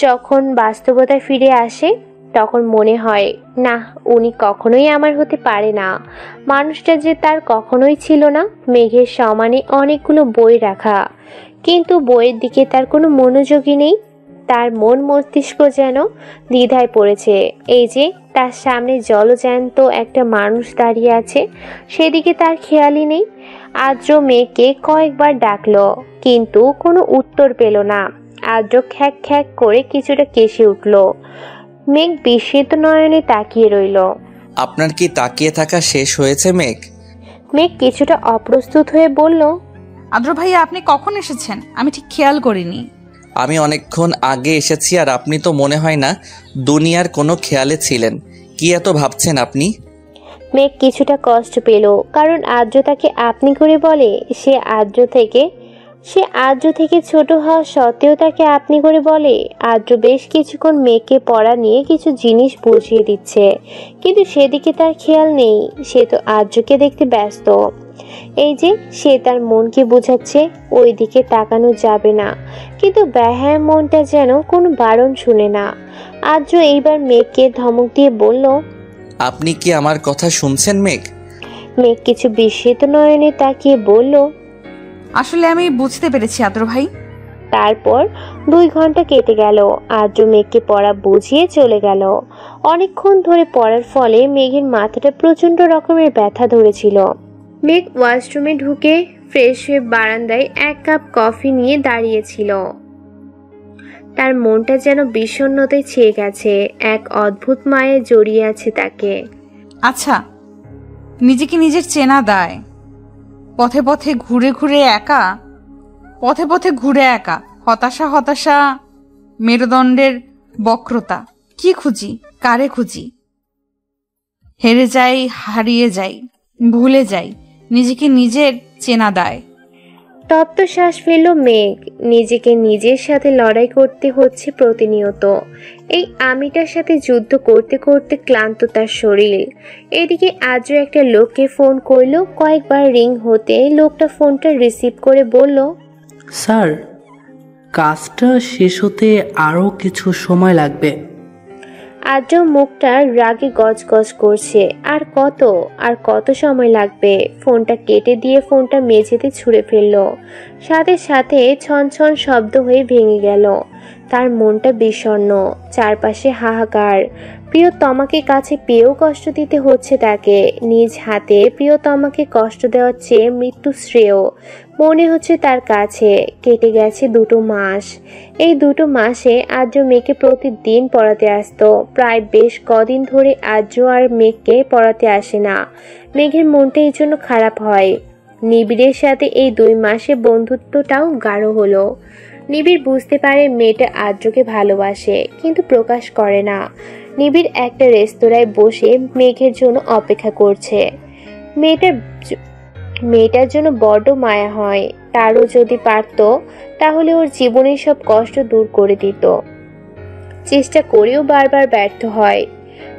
যখন বাস্তবতা ফিরে আসে তখন মনে হয় না, উনি কখনোই আমার হতে পারে না। মানুষটা যে তার কখনোই ছিল না। মেঘের সমানে অনেকগুলো বই রাখা, কিন্তু বইয়ের দিকে তার কোনো মনোযোগই নেই। তার মন মস্তিষ্ক যেন দ্বিধায় পড়েছে। এই যে তার সামনে জলজ্যান্ত একটা মানুষ দাঁড়িয়ে আছে, সেদিকে তার খেয়ালই নেই। আদ্র মেয়েকে কয়েকবার ডাকলো, কিন্তু কোনো উত্তর পেল না। আদ্র খ্যাক খ্যাক করে কিছুটা কেসে উঠল। মেঘ বিস্মিত নয়নে তাকিয়ে রইল। আপনার কি তাকিয়ে থাকা শেষ হয়েছে মেঘ? মেঘ কিছুটা অপ্রস্তুত হয়ে বলল, আদ্র ভাইয়া আপনি কখন এসেছেন? আমি ঠিক খেয়াল করিনি। আমি অনেকক্ষণ আগে এসেছি, আর আপনি তো মনে হয় না দুনিয়ার কোনো খেয়ালে ছিলেন। কি এত ভাবছেন আপনি? মেঘ কিছুটা কষ্ট পেল, কারণ আদ্র তাকে আপনি করে বলে। সে আদ্র থেকে ছোট হওয়া সত্ত্বেও তাকে আপনি করে বলে। আদ্র বেশ কিছুক্ষণ মেঘকে পড়া নিয়ে কিছু জিনিস বুঝিয়ে দিচ্ছে, কিন্তু সেদিকে তার খেয়াল নেই। সে তো আদ্রকে দেখতে ব্যস্ত। এই যে সে তার মনকে বোঝাচ্ছে ওই দিকে তাকানো যাবে না, কিন্তু ব্যাহাম মনটা যেন কোনো বারণ শুনে না। আদ্র এইবার মেঘকে ধমক দিয়ে বলল, আপনি কি আমার কথা শুনছেন মেঘ? মেঘ কিছু বিস্মিত নয়নে তাকিয়ে বলল, আসলে আমি বুঝতে পেরেছি আদ্র ভাই। তারপর 2 ঘন্টা কেটে গেল। আদ্র মেঘকে পড়া বুঝিয়ে চলে গেল। অনেকক্ষণ ধরে পড়ার ফলে মেঘের মাথাটা প্রচন্ড রকমের ব্যথা ধরেছিল। মেঘ ওয়াশরুমে ঢুকে ফ্রেশ হয়ে বারান্দায় 1 কাপ কফি নিয়ে দাঁড়িয়েছিল। তার মনটা যেন বিষণ্ণতায় ছেয়ে গেছে, এক অদ্ভুত মায়ে জড়িয়ে আছে তাকে। আচ্ছা, নিজেকে নিজের চেনা দায়। পথে পথে ঘুরে একা হতাশা মেরুদণ্ডের বক্রতা। কি খুঁজি, কারে খুঁজি? হেরে যাই, হারিয়ে যাই, ভুলে যাই, নিজেকে নিজের চেনা দায়। তপ্ত শ্বাস ফেলল মেঘ। নিজেকে নিজের সাথে লড়াই করতে হচ্ছে প্রতিনিয়ত। এই আমিটার সাথে যুদ্ধ করতে করতে ক্লান্ত তার শরীর। এদিকে আজও একটা লোককে ফোন করলো। কয়েকবার রিং হতে লোকটা ফোনটা রিসিভ করে বলল, স্যার, কাজটা শেষ হতে আরও কিছু সময় লাগবে। আদ্র মুখটা রাগে গজগজ করছে। আর কত সময় লাগবে? ফোনটা কেটে দিয়ে ফোনটা মেঝেতে ছুঁড়ে ফেললো। সাথে সাথে ছন শব্দ হয়ে ভেঙে গেল। তার মনটা বিষণ্ণ, চারপাশে হাহাকার। প্রিয়তমাকে কাছে পেয়েও কষ্ট দিতে হচ্ছে তাকে। নিজ হাতে প্রিয়তমাকে কষ্ট দেওয়ার চেয়ে মৃত্যু শ্রেয় মনে হচ্ছে তার কাছে। কেটে গেছে 2 মাস। এই 2 মাসে আদ্র মেঘকে প্রতিদিন পড়াতে আসতো। প্রায় বেশ কদিন ধরে আদ্র আর মেঘকে পড়াতে আসে না। মেঘের মনটা এই জন্য খারাপ হয়। নিবিড়ের সাথে এই 2 মাসে বন্ধুত্বটাও গাঢ় হলো। নিবিড় বুঝতে পারে মেয়েটা আদ্রকে ভালোবাসে, কিন্তু প্রকাশ করে না। নিবিড় একটা রেস্তোরাঁয় বসে মেঘের জন্য অপেক্ষা করছে। মেয়েটার জন্য বড্ড মায়া হয়। তারও যদি পারত তাহলে ওর জীবনের সব কষ্ট দূর করে দিত। চেষ্টা করেও বারবার ব্যর্থ হয়।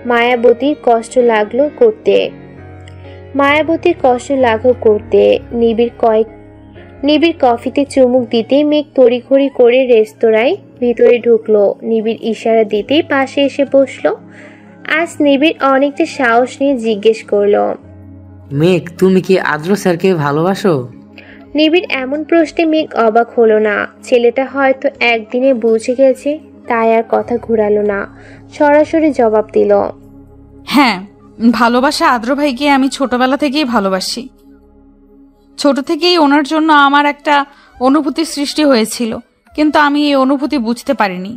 মায়াবতীর কষ্ট লাগলো করতে। নিবিড় কফিতে চুমুক দিতেই মেঘ তড়িঘড়ি করে রেস্তোরাঁয় ভিতরে ঢুকলো। নিবিড় ইশারা দিতেই পাশে এসে বসলো। আজ নিবিড় অনেকটা সাহস নিয়ে জিজ্ঞেস করলো, মেঘ, তুমি কি আদ্র স্যারকে ভালোবাসো? নিবিড় এমন প্রশ্নে মেঘ অবাক হলো না। ছেলেটা হয়তো একদিনে বুঝে গেছে, তাই আর কথা ঘুরালো না, সরাসরি জবাব দিল, হ্যাঁ, ভালোবাসা আদ্র ভাইকে আমি ছোটবেলা থেকেই ভালোবাসি। ছোট থেকেই ওনার জন্য আমার একটা অনুভূতি সৃষ্টি হয়েছিল, কিন্তু আমি এই অনুভূতি বুঝতে পারিনি।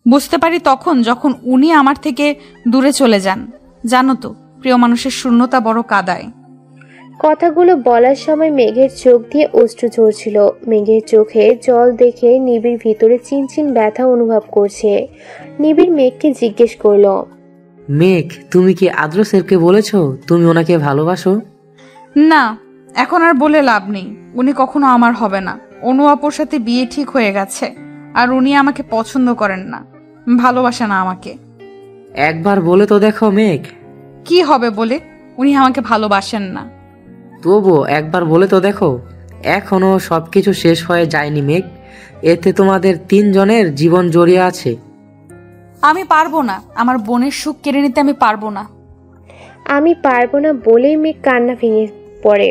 বুঝতে পারি তখন যখন উনি আমার থেকে দূরে চলে যান। জানো তো, প্রিয় মানুষের শূন্যতা বড় কাদায়। কথাগুলো বলার সময় মেঘের চোখ দিয়ে অশ্রু ঝরছিল। মেঘের চোখে জল দেখে নিবিড় ভিতরে চিনচিন ব্যথা অনুভব করছে। নিবিড় মেঘকে জিজ্ঞেস করলো, মেঘ, তুমি কি আদ্র স্যারকে বলেছো তুমি ওনাকে ভালোবাসো? না, এখন আর বলে লাভ নেই। উনি কখনো আমার হবে না। অনু আপুর সাথে বিয়ে ঠিক হয়ে গেছে, আর উনি আমাকে পছন্দ করেন না, ভালোবাসে না আমাকে। একবার বলে তো দেখো মেঘ। কি হবে বলে? উনি আমাকে ভালোবাসেন না। তবুও একবার বলে তো দেখো। এখনো সবকিছু শেষ হয়ে যায়নি মেঘ, এতে তোমাদের 3 জনের জীবন জড়িয়ে আছে। আমি পারবো না, আমার বোনের সুখ কেড়ে নিতে আমি পারবো না। আমি পারবো না বলেই মেঘ কান্না ভেঙে পড়ে।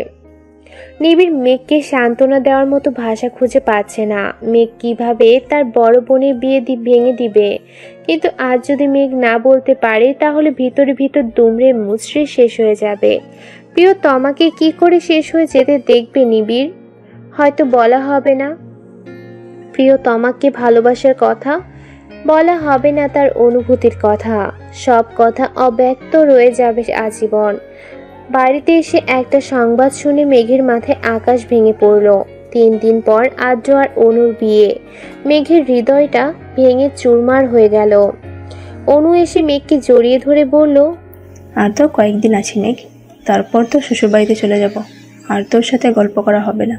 নিবিড় মেঘকে সান্ত্বনা দেওয়ার মতো ভাষা খুঁজে পাচ্ছে না। মেঘ কিভাবে তার বড় বোনের বিয়ে ভেঙে দিবে, কিন্তু আজ যদি মেঘ না বলতে পারে তাহলে ভিতরে ভিতর দুমড়ে মুচড়ে শেষ হয়ে যাবে। প্রিয় তমাকে কি করে শেষ হয়ে যেতে দেখবে নিবিড়? হয়তো বলা হবে না প্রিয় তমাকে ভালোবাসার কথা, বলা হবে না তার অনুভূতির কথা, সব কথা অব্যক্ত রয়ে যাবে আজীবন। বাড়িতে এসে একটা সংবাদ শুনে মেঘের মাথায় আকাশ ভেঙে পড়ল। 3 দিন পর আদ্র আর অনুর বিয়ে। মেঘের হৃদয়টা ভেঙে চুরমার হয়ে গেল। অনু এসে মেঘকে জড়িয়ে ধরে বলল, আর তো কয়েকদিন আছি মেঘ, তারপর তো শ্বশুরবাড়িতে চলে যাব, আর তোর সাথে গল্প করা হবে না।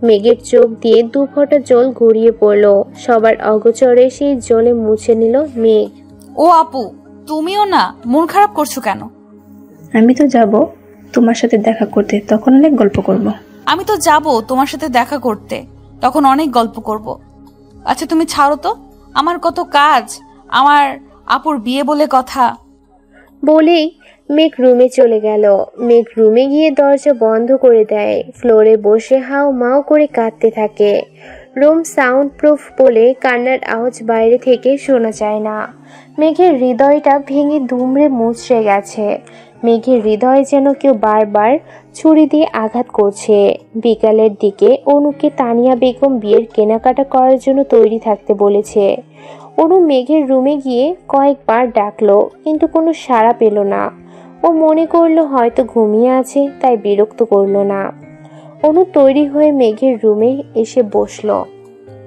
মেঘের চোখ দিয়ে 2 ফোঁটা জল গড়িয়ে পড়ল। সবার অগোচরে সেই জলে মুছে নিল মেঘ। ও আপু, তুমিও না, মন খারাপ করছো কেন? আমি তো যাব তোমার সাথে দেখা করতে, তখন অনেক গল্প করব। আমি তো যাব তোমার সাথে দেখা করতে, তখন অনেক গল্প করব। আচ্ছা তুমি ছাড়ো তো, আমার কত কাজ, আমার আপুর বিয়ে বলে কথা। বলেই মেঘ রুমে চলে গেল। মেঘ রুমে গিয়ে দরজা বন্ধ করে দেয়। ফ্লোরে বসে হাও মাও করে কাঁদতে থাকে। রুম সাউন্ড প্রুফ বলে কান্নার আওয়াজ বাইরে থেকে শোনা যায় না। মেঘের হৃদয়টা ভেঙে দুমড়ে মুচড়ে গেছে। মেঘের হৃদয় যেন কেউ বারবার ছুরি দিয়ে আঘাত করছে। বিকালের দিকে অনুকে তানিয়া বেগম বিয়ের কেনাকাটা করার জন্য তৈরি থাকতে বলেছে। অনু মেঘের রুমে গিয়ে কয়েকবার ডাকলো, কিন্তু কোনো সাড়া পেল না। ও মনে করলো হয়তো ঘুমিয়ে আছে, তাই বিরক্ত করলো না। অনু তৈরি হয়ে মেঘের রুমে এসে বসলো।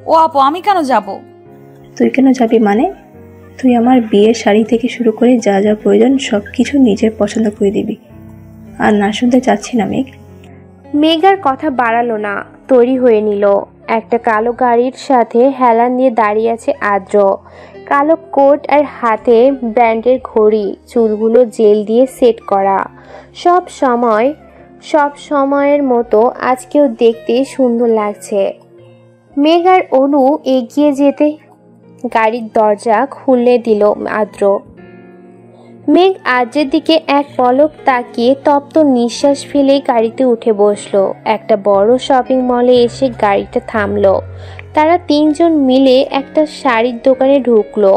ও আপু, আমি কেন যাব? তুই কেন যাবি মানে? তুই আমার বিয়ের শাড়ি থেকে শুরু করে যা যা প্রয়োজন সব কিছু নিজের পছন্দ করে দিবি। আর না শুনতে চাচ্ছি না মেঘ। মেঘ আর কথা বাড়ালো না, তৈরি হয়ে নিল। একটা কালো গাড়ির সাথে হেলান দিয়ে দাঁড়িয়ে আছে আদ্র। কালো কোট আর হাতে ব্র্যান্ডের ঘড়ি, চুলগুলো জেল দিয়ে সেট করা। সব সময়ের মতো আজকেও দেখতে সুন্দর লাগছে। মেঘ আর অনু এগিয়ে যেতে গাড়ির দরজা খুলে দিল আদ্র। মেঘ আদ্রের দিকে এক পলক তাকিয়ে তপ্ত নিঃশ্বাস ফেলে গাড়িতে উঠে বসলো। একটা বড় শপিং মলে এসে গাড়িটা থামলো। তারা 3 জন মিলে একটা শাড়ির দোকানে ঢুকলো।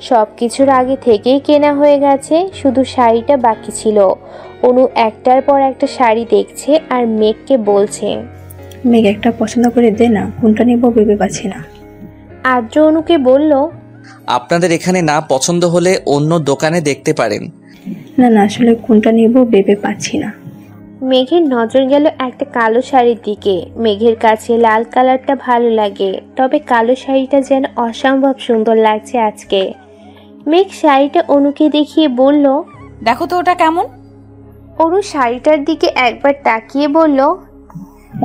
সবকিছুর আগে থেকেই কেনা হয়ে গেছে, শুধু শাড়িটা বাকি ছিল। অনু একটার পর একটা শাড়ি দেখছে আর মেঘকে বলছে, মেঘ একটা পছন্দ করে দে না, কোনটা নেব ভেবে পাচ্ছি না। আদ্র অনুকে বলল, আপনাদের এখানে না পছন্দ হলে অন্য দোকানে দেখতে পারেন। না না, আসলে কোনটা নেব ভেবে পাচ্ছি না। মেঘের নজর গেল একটা কালো শাড়ির দিকে। মেঘের কাছে লাল কালারটা ভালো লাগে, তবে কালো শাড়িটা যেন অসম্ভব সুন্দর লাগছে আজকে। মেঘ শাড়িটা অনুকে দেখিয়ে বলল, দেখো তো ওটা কেমন। অনু শাড়িটার দিকে একবার তাকিয়ে বলল,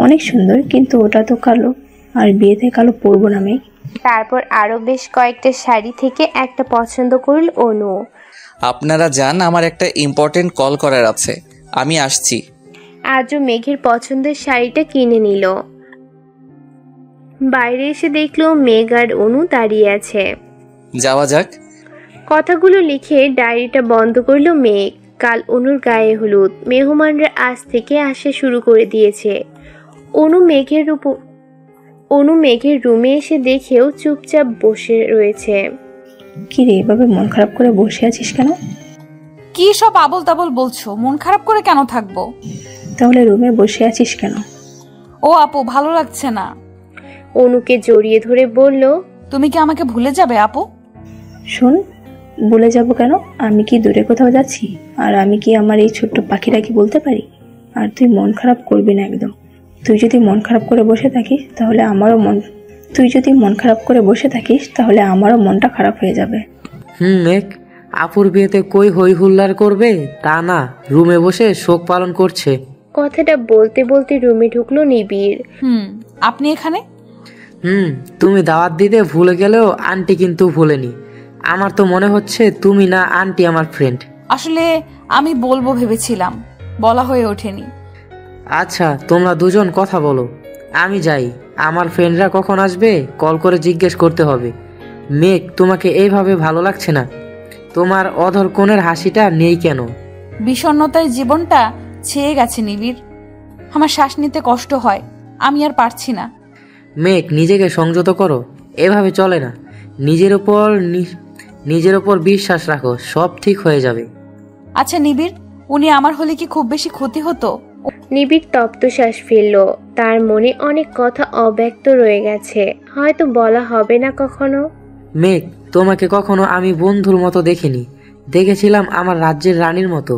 অনেক সুন্দর, কিন্তু ওটা তো কালো, আর বিয়েতে কালো পরবো না মেঘ। তারপর আরো বেশ কয়েকটা শাড়ি থেকে একটা পছন্দ করল অনু। আপনারা যান, আমার একটা ইম্পর্টেন্ট কল করার আছে, আমি আসছি। আজও মেঘের পছন্দের শাড়িটা কিনে নিল। বাইরে এসে দেখলো মেঘ আর অনু দাঁড়িয়ে আছে। যাওয়া যাক। কথাগুলো লিখে ডায়েরিটা বন্ধ করলো মেঘ। কাল অনুর গায়ে হলুদ। মেহমানরা আজ থেকে আসা শুরু করে দিয়েছে। অনু মেঘের রুমে এসে দেখেও চুপচাপ বসে রয়েছে। কি রে, এভাবে মন খারাপ করে বসে আছিস কেন? কি সব আবল তাবল বলছো? মন খারাপ করে কেন থাকবো? তাহলে রুমে বসে আছিস কেন? ও আপু, ভালো লাগছে না। অনুকে জড়িয়ে ধরে বলল, তুমি কি আমাকে ভুলে যাবে আপু? শোন, ভুলে যাব কেন? আমি কি দূরে কোথাও যাচ্ছি? আর আমি কি আমার এই ছোট্ট পাখিটা কি বলতে পারি? আর তুই মন খারাপ করবি না একদম। তুই যদি মন খারাপ করে বসে থাকিস তাহলে আমারও মনটা খারাপ হয়ে যাবে। মেঘ, আপুর বিয়েতে কই হই হুল্লার করবে তা না, রুমে বসে শোক পালন করছে। কথাটা বলতে বলতে রুমে ঢুকলো নিবিড়। আপনি এখানে? তুমি দাওয়াত দিতে ভুলে গেলেও আন্টি কিন্তু ভুলেনি। আমার তো মনে হচ্ছে তুমি না আন্টি আমার ফ্রেন্ড। আসলে আমি বলবো ভেবেছিলাম, বলা হয়ে ওঠেনি। আচ্ছা, তোমরা দুজন কথা বলো, আমি যাই। আমার ফ্রেন্ডরা কখন আসবে কল করে জিজ্ঞেস করতে হবে। মেঘ, তোমাকে এইভাবে ভালো লাগছে না? তোমার অধর কোণের হাসিটা নেই কেন? বিষণ্ণতায় জীবনটা ছেয়ে গেছে নিবিড়। আমার শ্বাস নিতে কষ্ট হয়, আমি আর পারছি না। মেঘ, নিজেকে সংযত করো, এভাবে চলে না। নিজের ওপর বিশ্বাস রাখো, সব ঠিক হয়ে যাবে। আচ্ছা নিবিড়, উনি আমার হলে কি খুব বেশি ক্ষতি হতো? নিবিড় তপ্ত শ্বাস ফেলল। তার মনে অনেক কথা অব্যক্ত রয়ে গেছে, হয়তো বলা হবে না কখনো। মেঘ, তোমাকে কখনো আমি বন্ধুর মতো দেখিনি, দেখেছিলাম আমার রাজ্যের রানীর মতো।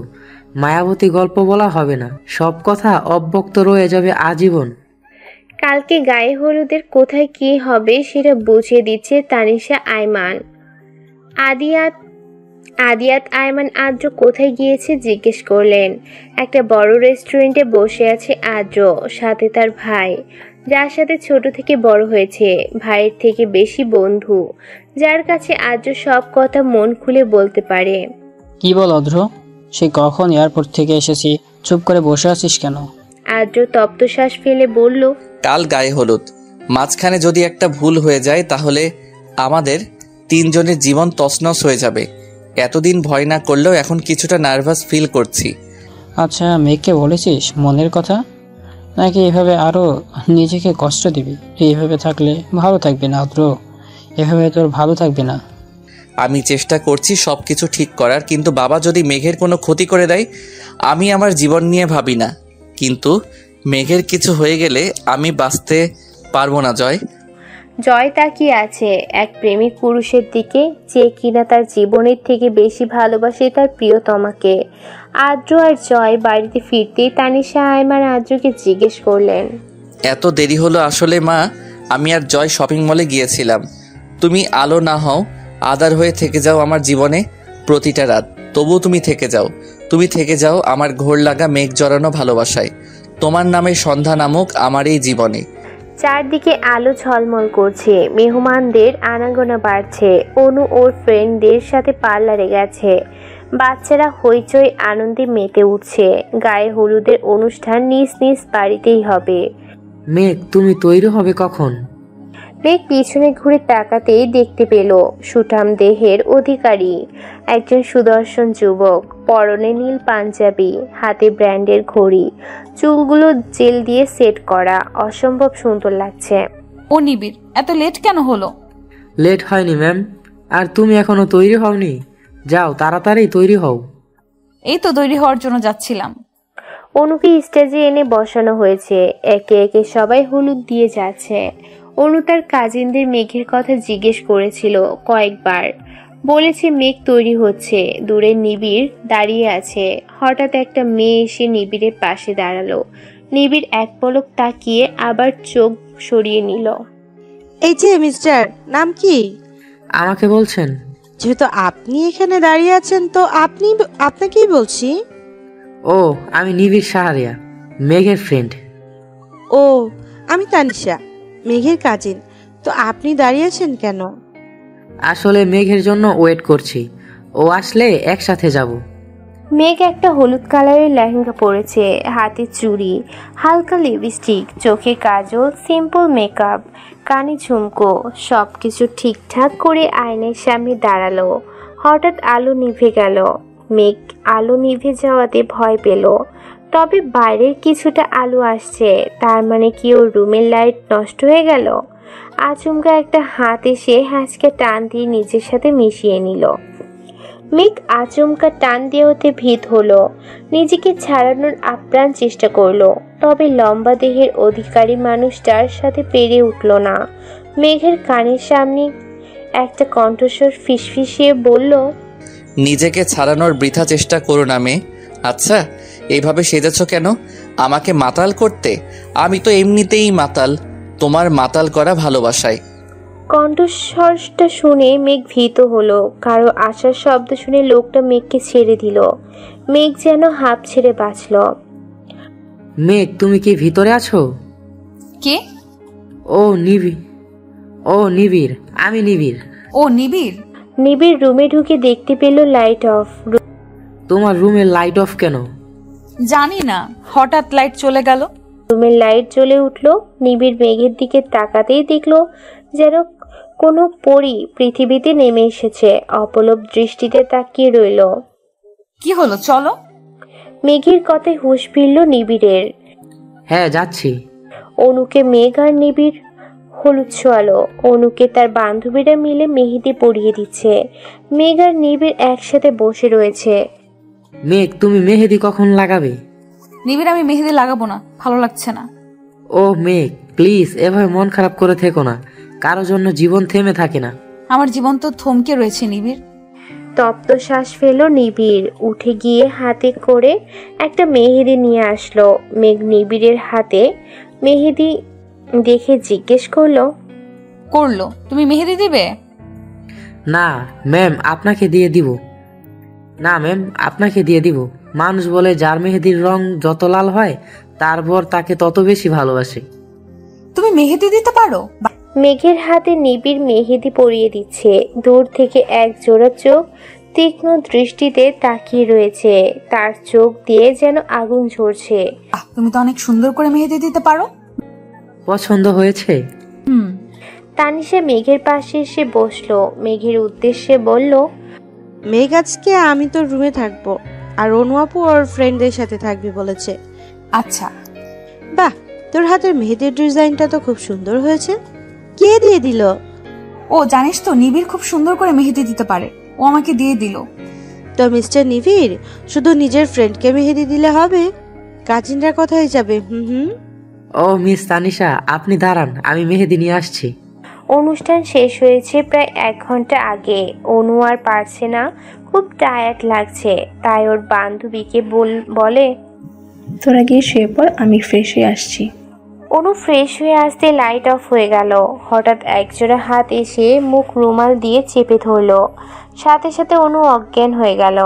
মায়াবতী গল্প বলা হবে না, সব কথা অব্যক্ত রয়ে যাবে আজীবন। কালকে গায়ে হলুদের কোথায় কি হবে সেটা বুঝিয়ে দিচ্ছে তানিশা আইমান। আদিয়াত আইমান আদ্র কোথায় গিয়েছে জিজ্ঞেস করলেন। একটা বড় রেস্টুরেন্টে বসে আছে আদ্র, সাথে তার ভাই, যার সাথে ছোট থেকে বড় হয়েছে, ভাইয়ের থেকে বেশি বন্ধু, যার কাছে আদ্র সব কথা মন খুলে বলতে পারে। কি বল অদ্র, সে কখন এয়ারপোর্ট থেকে এসেছি, চুপ করে বসে আছিস কেন? আদ্র তপ্ত শ্বাস ফেলে বলল, কাল গায়ে হলুদ, মাঝখানে যদি একটা ভুল হয়ে যায় তাহলে আমাদের তিনজনের জীবন তছনছ হয়ে যাবে। এতদিন ভয় না করলেও এখন কিছুটা নার্ভাস ফিল করছি। আচ্ছা, মেয়েকে বলেছিস মনের কথা, নাকি এভাবে আরো নিজেকে কষ্ট দিবি? তুই এভাবে থাকলে ভালো থাকবি না অদ্র, এভাবে তোর ভালো থাকবে না। আমি চেষ্টা করছি সব কিছু ঠিক করার, কিন্তু বাবা যদি মেঘের কোনো ক্ষতি করে দেয়, আমি আমার জীবন নিয়ে ভাবি না, কিন্তু মেঘের কিছু হয়ে গেলে আমি বাঁচতে পারবো না। জয় তাকিয়ে আছে এক প্রেমিক পুরুষের দিকে, যে কিনা তার জীবনের থেকে বেশি ভালোবাসে তার প্রিয়তমাকে। আদ্র আর জয় বাড়িতে ফিরতেই তানিশা আইমান আদ্রকে জিজ্ঞেস করলেন, এত দেরি হলো? আসলে মা, আমি আর জয় শপিং মলে গিয়েছিলাম। তুমি আলো না হও, আদার হয়ে থেকে যাও আমার জীবনে প্রতিটা রাত, তবুও তুমি থেকে যাও আমার ঘোর লাগা মেঘ জড়ানো ভালোবাসায়। তোমার নামে সন্ধ্যা নামক আমার এই জীবনে। চারদিকে আলো ঝলমল করছে, মেহমানদের আনাগোনা বাড়ছে। অনু ওর ফ্রেন্ডদের সাথে পার্লারে গেছে, বাচ্চারা হইচই আনন্দে মেতে উঠছে। গায়ে হলুদের অনুষ্ঠান নিজ নিজ বাড়িতেই হবে। মেঘ, তুমি তৈরি হবে কখন? মেঘ পিছনে ঘুরে তাকাতেই দেখতে পেল সুঠাম দেহের অধিকারী একজন সুদর্শন যুবক, পরনে নীল পাঞ্জাবি, হাতে ব্র্যান্ডের ঘড়ি, চুলগুলো জেল দিয়ে সেট করা, অসম্ভব সুন্দর লাগছে। ও নিবিড়, এত লেট কেন হলো? লেট হয়নি ম্যাম, আর তুমি এখনো তৈরি হওনি? যাও তাড়াতাড়ি তৈরি হও। এই তো তৈরি হওয়ার জন্য যাচ্ছিলাম। অনুকে স্টেজে এনে বসানো হয়েছে, একে একে সবাই হলুদ দিয়ে যাচ্ছে। অনু তার কাজিনদের মেঘের কথা জিজ্ঞেস করেছিল কয়েকবার, বলেছে মেঘ তৈরি হচ্ছে। দূরে নিবিড় দাঁড়িয়ে আছে। হঠাৎ একটা মেয়ে এসে নিবিড়ের পাশে দাঁড়ালো। নিবিড় এক পলক তাকিয়ে আবার চোখ সরিয়ে নিল। এই যে মিস্টার, নাম কি? আমাকে বলছেন? যেহেতু আপনি এখানে দাঁড়িয়ে আছেন তো আপনাকেই বলছি। ও, আমি নিবিড় সাহারিয়া, মেঘের ফ্রেন্ড। ও, আমি তানিশা, মেঘের কাজিন। তো আপনি দাঁড়িয়ে আছেন কেন? আসলে মেঘের জন্য ওয়েট করছি, ও আসলে একসাথে যাব। মেঘ একটা হলুদ কালারের লেহেঙ্গা পরেছে, হাতে চুড়ি, হালকা লিপস্টিক, চোখে কাজল, সিম্পল মেকআপ, কানে ঝুমকো, সবকিছু ঠিকঠাক করে আয়নার সামনে দাঁড়ালো। হঠাৎ আলো নিভে গেল। মেঘ আলো নিভে যাওয়াতে ভয় পেল, তবে বাইরের কিছুটা আলো আসছে, তার মানে কি ওর রুমের লাইট নষ্ট হয়ে গেল? আচমকা একটা হাত এসে হ্যাঁচকে টান দিয়ে নিজের সাথে মিশিয়ে নিল। মেঘ আচমকা টান দিয়ে ওতে ভীত হলো, নিজেকে ছাড়ানোর আপ্রাণ চেষ্টা করলো, তবে লম্বা দেহের অধিকারী মানুষটার সাথে পেরে উঠল না। মেঘের কানের সামনে একটা কণ্ঠস্বর ফিসফিসিয়ে বলল, নিজেকে ছাড়ানোর বৃথা চেষ্টা করো না মেয়ে। আচ্ছা, এইভাবে সেজেছ কেন? আমাকে মাতাল করতে? আমি তো এমনিতেই মাতাল তোমার মাতাল করা ভালোবাসায়। কণ্ঠস্বরটা শুনে মেঘ ভীত হলো। কারো আসার শব্দ শুনে লোকটা মেঘকে ছেড়ে দিল। মেঘ যেন হাঁপ ছেড়ে বাঁচল। মেঘ, তুমি কি ভিতরে আছো? কে? ও নিবিড়, আমি নিবিড়। ও নিবিড়। নিবিড় রুমে ঢুকে দেখতে পেল লাইট অফ। তোমার রুমে লাইট অফ কেন? জানি না, হঠাৎ লাইট চলে গেল। রুমের লাইট জ্বলে উঠল। নিবিড় মেঘের দিকে তাকাতেই দেখলো যেন কোনো পরী পৃথিবীতে নেমে এসেছে। অপলক দৃষ্টিতে তাকিয়ে রইল। কি হলো, চলো। মেঘের কথায় হুঁশ ফিরল নিবিড়ের। হ্যাঁ, যাচ্ছি। অনুকে মেঘ আর নিবিড় হলুদ ছোঁয়ালো। অনুকে তার বান্ধবীরা মিলে মেহেদি পরিয়ে দিচ্ছে। মেঘ আর নিবিড় একসাথে বসে রয়েছে। মেঘ, তুমি মেহেদি কখন লাগাবে? নিবিড়, আমি মেহেদি লাগাবো না, ভালো লাগছে না। ও মেঘ, প্লিজ এভাবে মন খারাপ করে থেকো না। কারো জন্য জীবন থেমে থাকে না। আমার জীবন তো থমকে রয়েছে নিবিড়। তপ্ত শ্বাস ফেল নিবিড়। উঠে গিয়ে হাতে করে একটা মেহেদি নিয়ে আসলো। মেঘ নিবিড়ের হাতে মেহেদি দেখে জিজ্ঞেস করলো, তুমি মেহেদি দিবে? না ম্যাম, আপনাকে দিয়ে দিব। মানুষ বলে যার মেহেদির রং যত লাল হয় তার বর তাকে তত বেশি ভালোবাসে। তুমি মেহেদি দিতে পারো? মেঘের হাতে নিবিড় মেহেদি পরিয়ে দিচ্ছে। দূর থেকে এক জোড়া চোখ তীক্ষ্ণ দৃষ্টিতে তাকিয়ে রয়েছে। তার চোখ দিয়ে যেন আগুন ঝরছে। তুমি তো অনেক সুন্দর করে মেহেদি দিতে পারো। পছন্দ হয়েছে? তানিশা মেঘের পাশে এসে বসলো। মেঘের উদ্দেশ্যে বলল, মেঘ আজকে আমি তোর রুমে থাকবো, আর অনু আপু ওর ফ্রেন্ডদের সাথে থাকবি বলেছে। আচ্ছা। বাহ, তোর হাতের মেহেদির ডিজাইনটা তো খুব সুন্দর হয়েছে। কে দিয়ে দিল? ও জানিস তো, নিবিড় খুব সুন্দর করে মেহেদি দিতে পারে, ও আমাকে দিয়ে দিল। তো মিস্টার নিবিড়, শুধু নিজের ফ্রেন্ডকে মেহেদি দিলে হবে? কাজিনরা কোথায় যাবে? ও মিস তানিশা, আপনি দাঁড়ান, আমি মেহেদি নিয়ে আসছি। অনুষ্ঠান শেষ হয়েছে প্রায় 1 ঘন্টা আগে। অনু আর পারছে না, খুব টায়ার্ড লাগছে। তাই ওর বান্ধবীকে বলে, তোরা গিয়ে শুয়ে পড়, আমি ফ্রেশ হয়ে আসছি। অনু ফ্রেশ হয়ে আসতে লাইট অফ হয়ে গেল। হঠাৎ একজোড়া হাত এসে মুখ রুমাল দিয়ে চেপে ধরলো। সাথে সাথে অনু অজ্ঞান হয়ে গেল।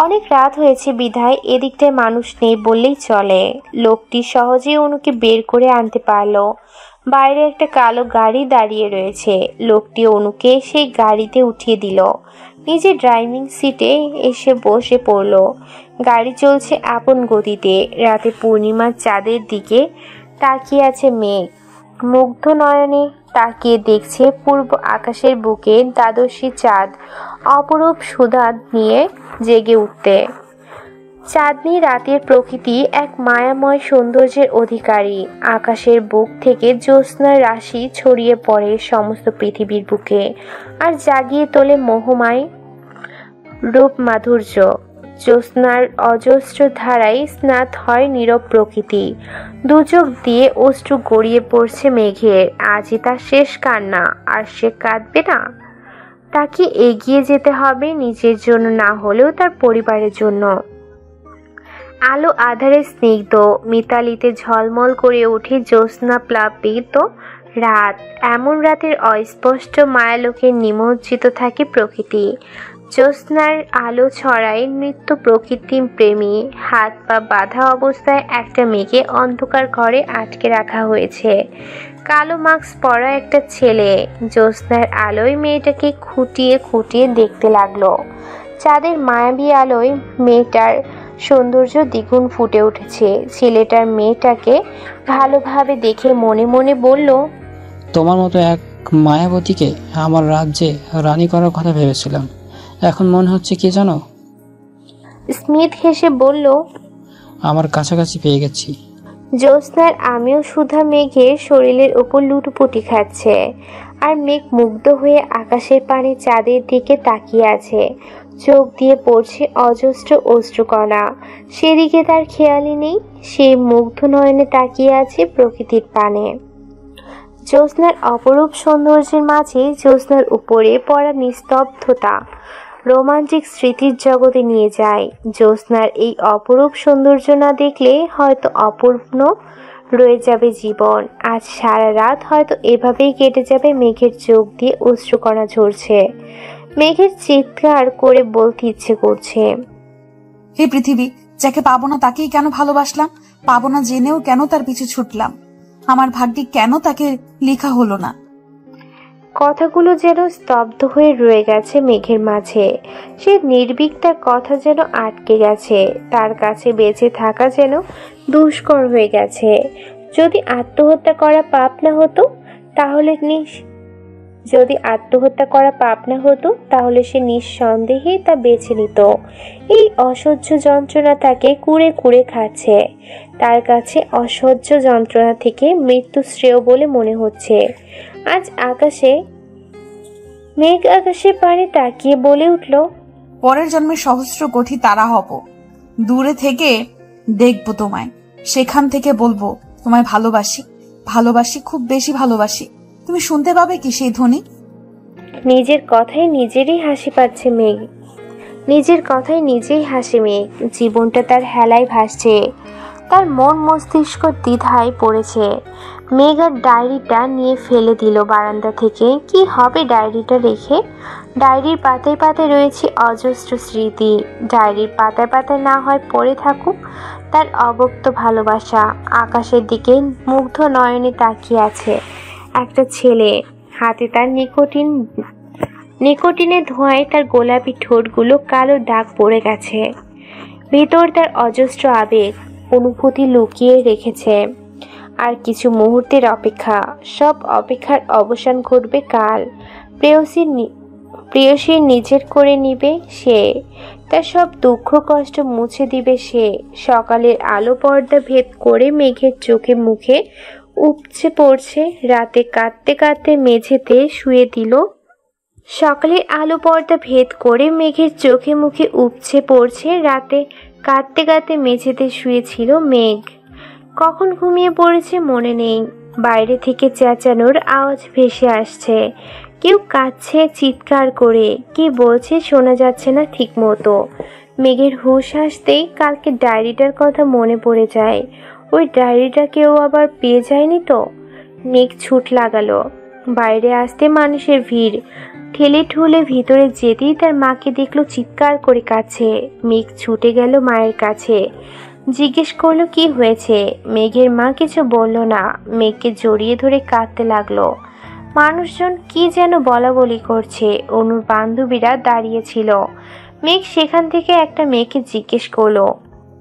অনেক রাত হয়েছে বিধায় এদিকটায় মানুষ নেই বললেই চলে। লোকটি সহজেই অনুকে বের করে আনতে পারলো। বাইরে একটা কালো গাড়ি দাঁড়িয়ে রয়েছে। লোকটি অনুকে সেই গাড়িতে উঠিয়ে দিল। নিজে ড্রাইভিং সিটে এসে বসে পড়ল। গাড়ি চলছে আপন গতিতে। রাতে পূর্ণিমার চাঁদের দিকে তাকিয়ে আছে মেঘ। মুগ্ধ নয়নে তাকিয়ে দেখছে পূর্ব আকাশের বুকে দ্বাদশী চাঁদ অপরূপ সুধাদ নিয়ে জেগে উঠতে। চাঁদনি রাতের প্রকৃতি এক মায়াময় সৌন্দর্যের অধিকারী। আকাশের বুক থেকে জ্যোৎস্নার রাশি ছড়িয়ে পড়ে সমস্ত পৃথিবীর বুকে, আর জাগিয়ে তোলে মোহময় রূপ মাধুর্য। জ্যোৎস্নার অজস্র ধারায় স্নাত হয় নীরব প্রকৃতি। দুচোখ দিয়ে অশ্রু গড়িয়ে পড়ছে মেঘের। আজই তার শেষ কান্না, আর সে কাঁদবে না। তাকে এগিয়ে যেতে হবে, নিজের জন্য না হলেও তার পরিবারের জন্য। আলো আধারে স্নিগ্ধ মিতালিতে ঝলমল করে ওঠে জ্যোৎস্না প্লাবিত রাত। এমন রাতের অস্পষ্ট মায়ালোকে নিমজ্জিত থাকে প্রকৃতি। জ্যোৎস্নার আলো ছড়ায় নৃত্য প্রকৃতি প্রেমী। হাত পা বাঁধা অবস্থায় একটা মেয়েকে অন্ধকার ঘরে আটকে রাখা হয়েছে। কালো মাস্ক পরা একটা ছেলে জ্যোৎস্নার আলোয় মেয়েটাকে খুঁটিয়ে খুঁটিয়ে দেখতে লাগলো। চাঁদের মায়াবী আলোয় মেয়েটার সৌন্দর্য দ্বিগুণ ফুটে উঠেছে। ছেলেটার মেয়েটাকে ভালোভাবে দেখে মনে মনে বলল, তোমার মতো এক মায়াবতীকে আমার রাজ্যে রানী করার কথা ভেবেছিলাম, এখন মনে হচ্ছে কি জানো? স্মিথ হেসে বলল, আমার কাছাকাছি পেয়ে গেছি। জ্যোৎস্নার আমিও সুধা মেঘের শরীরের উপর লুটোপুটি খাচ্ছে, আর মেঘ মুগ্ধ হয়ে আকাশের পানে চাঁদের দিকে তাকিয়ে আছে। চোখ দিয়ে পড়ছে অজস্র অশ্রুকণা। সেদিকে তার খেয়ালই নেই। সে মুগ্ধ নয়নে তাকিয়ে আছে প্রকৃতির পানে। জ্যোৎস্নার অপরূপ সৌন্দর্যের মাঝে জ্যোৎস্নার উপরে পড়া নিস্তব্ধতা। রোমান্টিক স্মৃতির জগতে নিয়ে যায়। জ্যোৎস্নার এই অপরূপ সৌন্দর্য না দেখলে হয়তো অপূর্ণ রয়ে যাবে জীবন। আজ সারা রাত হয়তো এভাবেই কেটে যাবে। মেঘের চোখ দিয়ে অশ্রুকণা ঝরছে। মেঘের চিৎকার করে বলতে ইচ্ছে করছে, হে পৃথিবী, যাকে পাবো না তাকেই কেন ভালোবাসলাম? পাবো না জেনেও কেন তার পিছু ছুটলাম? আমার ভাগ্যে কেন তাকে লেখা হলো না? কথাগুলো যেন স্তব্ধ হয়ে রয়ে গেছে মেঘের মাঝে। সে নির্ভীক, তার কথা যেন আটকে গেছে। তার কাছে বেঁচে থাকা যেন দুষ্কর হয়ে গেছে। যদি আত্মহত্যা করা পাপ না হতো তাহলে সে নিঃসন্দেহে তা বেছে নিত। এই অসহ্য যন্ত্রণা তাকে কুরে কুরে খাচ্ছে। তার কাছে অসহ্য যন্ত্রণা থেকে মৃত্যু শ্রেয় বলে মনে হচ্ছে। আজ মেঘ আকাশে পানে তাকিয়ে বলে উঠল, পরের জন্মে সহস্র কোটি তারা হব, দূরে থেকে দেখবো তোমায়, সেখান থেকে বলবো তোমায় ভালোবাসি, ভালোবাসি, খুব বেশি ভালোবাসি। তুমি শুনতে পাবে কি সেই ধ্বনি? নিজের কথায় নিজেরই হাসি পাচ্ছে মেঘ। নিজের কথায় নিজেই হাসে মেঘ। জীবনটা তার হেলায় ভাসছে। তার মন মস্তিষ্ক দ্বিধায় পড়েছে। মেঘ আর ডায়েরিটা নিয়ে ফেলে দিল বারান্দা থেকে। কি হবে ডায়েরিটা রেখে? ডায়েরির পাতায় পাতায় রয়েছে অজস্র স্মৃতি। ডায়েরির পাতায় পাতায় না হয় পড়ে থাকুক তার অব্যক্ত ভালোবাসা। আকাশের দিকে মুগ্ধ নয়নে তাকিয়ে আছে একটা ছেলে। হাতে তার নিকোটিনের ধোঁয়ায় তার গোলাপি ঠোঁটগুলো কালো দাগ পড়ে গেছে। ভিতর তার অজস্র আবেগ অনুভূতি লুকিয়ে রেখেছে। আর কিছু মুহূর্তের অপেক্ষা। সব অপেক্ষার অবসান ঘটবে কাল। প্রেয়সী নিজের করে নিবে সে। তার সব দুঃখ কষ্ট মুছে দিবে সে। সকালের আলো পর্দা ভেদ করে মেঘের চোখে মুখে উপচে পড়ছে। রাতে কাঁদতে কাঁদতে মেঝেতে শুয়ে দিল। সকালের আলো পর্দা ভেদ করে মেঘের চোখে মুখে উপচে পড়ছে। রাতে কাঁদতে কাঁদতে মেঝেতে শুয়েছিল মেঘ। কখন ঘুমিয়ে পড়েছে মনে নেই। বাইরে থেকে চেঁচানোর আওয়াজ ভেসে আসছে। কেউ কাঁদছে চিৎকার করে। কি বলছে শোনা যাচ্ছে না ঠিক মতো। মেঘের হুঁশ আসতেই কালকে ডায়েরিটার কথা মনে পড়ে যায়। ওই ডায়েরিটা কেউ আবার পেয়ে যায়নি তো? মেঘ ছুট লাগালো। বাইরে আসতে মানুষের ভিড়। ঠেলে ঠুলে ভিতরে যেতেই তার মাকে দেখলো চিৎকার করে কাছে। মেঘ ছুটে গেল মায়ের কাছে। জিজ্ঞেস করলো কি হয়েছে। মেঘের মা কিছু বলল না। মেঘকে জড়িয়ে ধরে কাঁদতে লাগলো। মানুষজন কি যেন বলা বলি করছে। অনুর বান্ধবীরা দাঁড়িয়েছিল। মেঘ সেখান থেকে একটা মেয়েকে জিজ্ঞেস করলো,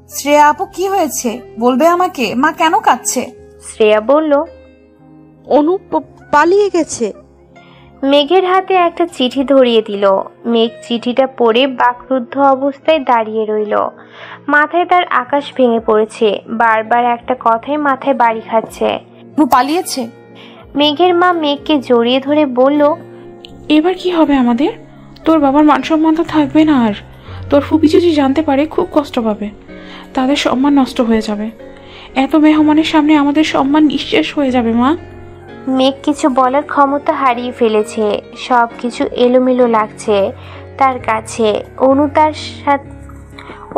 শ্রেয়া আপু কি হয়েছে বলবে আমাকে? মা কেন কাঁদছে? শ্রেয়া বলল, অনু পালিয়ে গেছে। মেঘের হাতে একটা চিঠি ধরিয়ে দিল। মেঘ চিঠিটা পড়ে বাকরুদ্ধ অবস্থায় দাঁড়িয়ে রইল। মাথায় তার আকাশ ভেঙে পড়েছে। বারবার একটা কথাই মাথায় বাড়ি খাচ্ছে। পালিয়েছে। মেঘের মা মেঘকে জড়িয়ে ধরে বলল, এবার কি হবে আমাদের? তোর বাবার মান সম্মান তো থাকবে না। আর তোর ফুপি যদি জানতে পারে খুব কষ্ট পাবে। তাদের সম্মান নষ্ট হয়ে যাবে। এত মেহমানের সামনে আমাদের সম্মান নিঃশেষ হয়ে যাবে মা। মেঘ কিছু বলার ক্ষমতা হারিয়ে ফেলেছে। সব কিছু এলোমেলো লাগছে তার কাছে।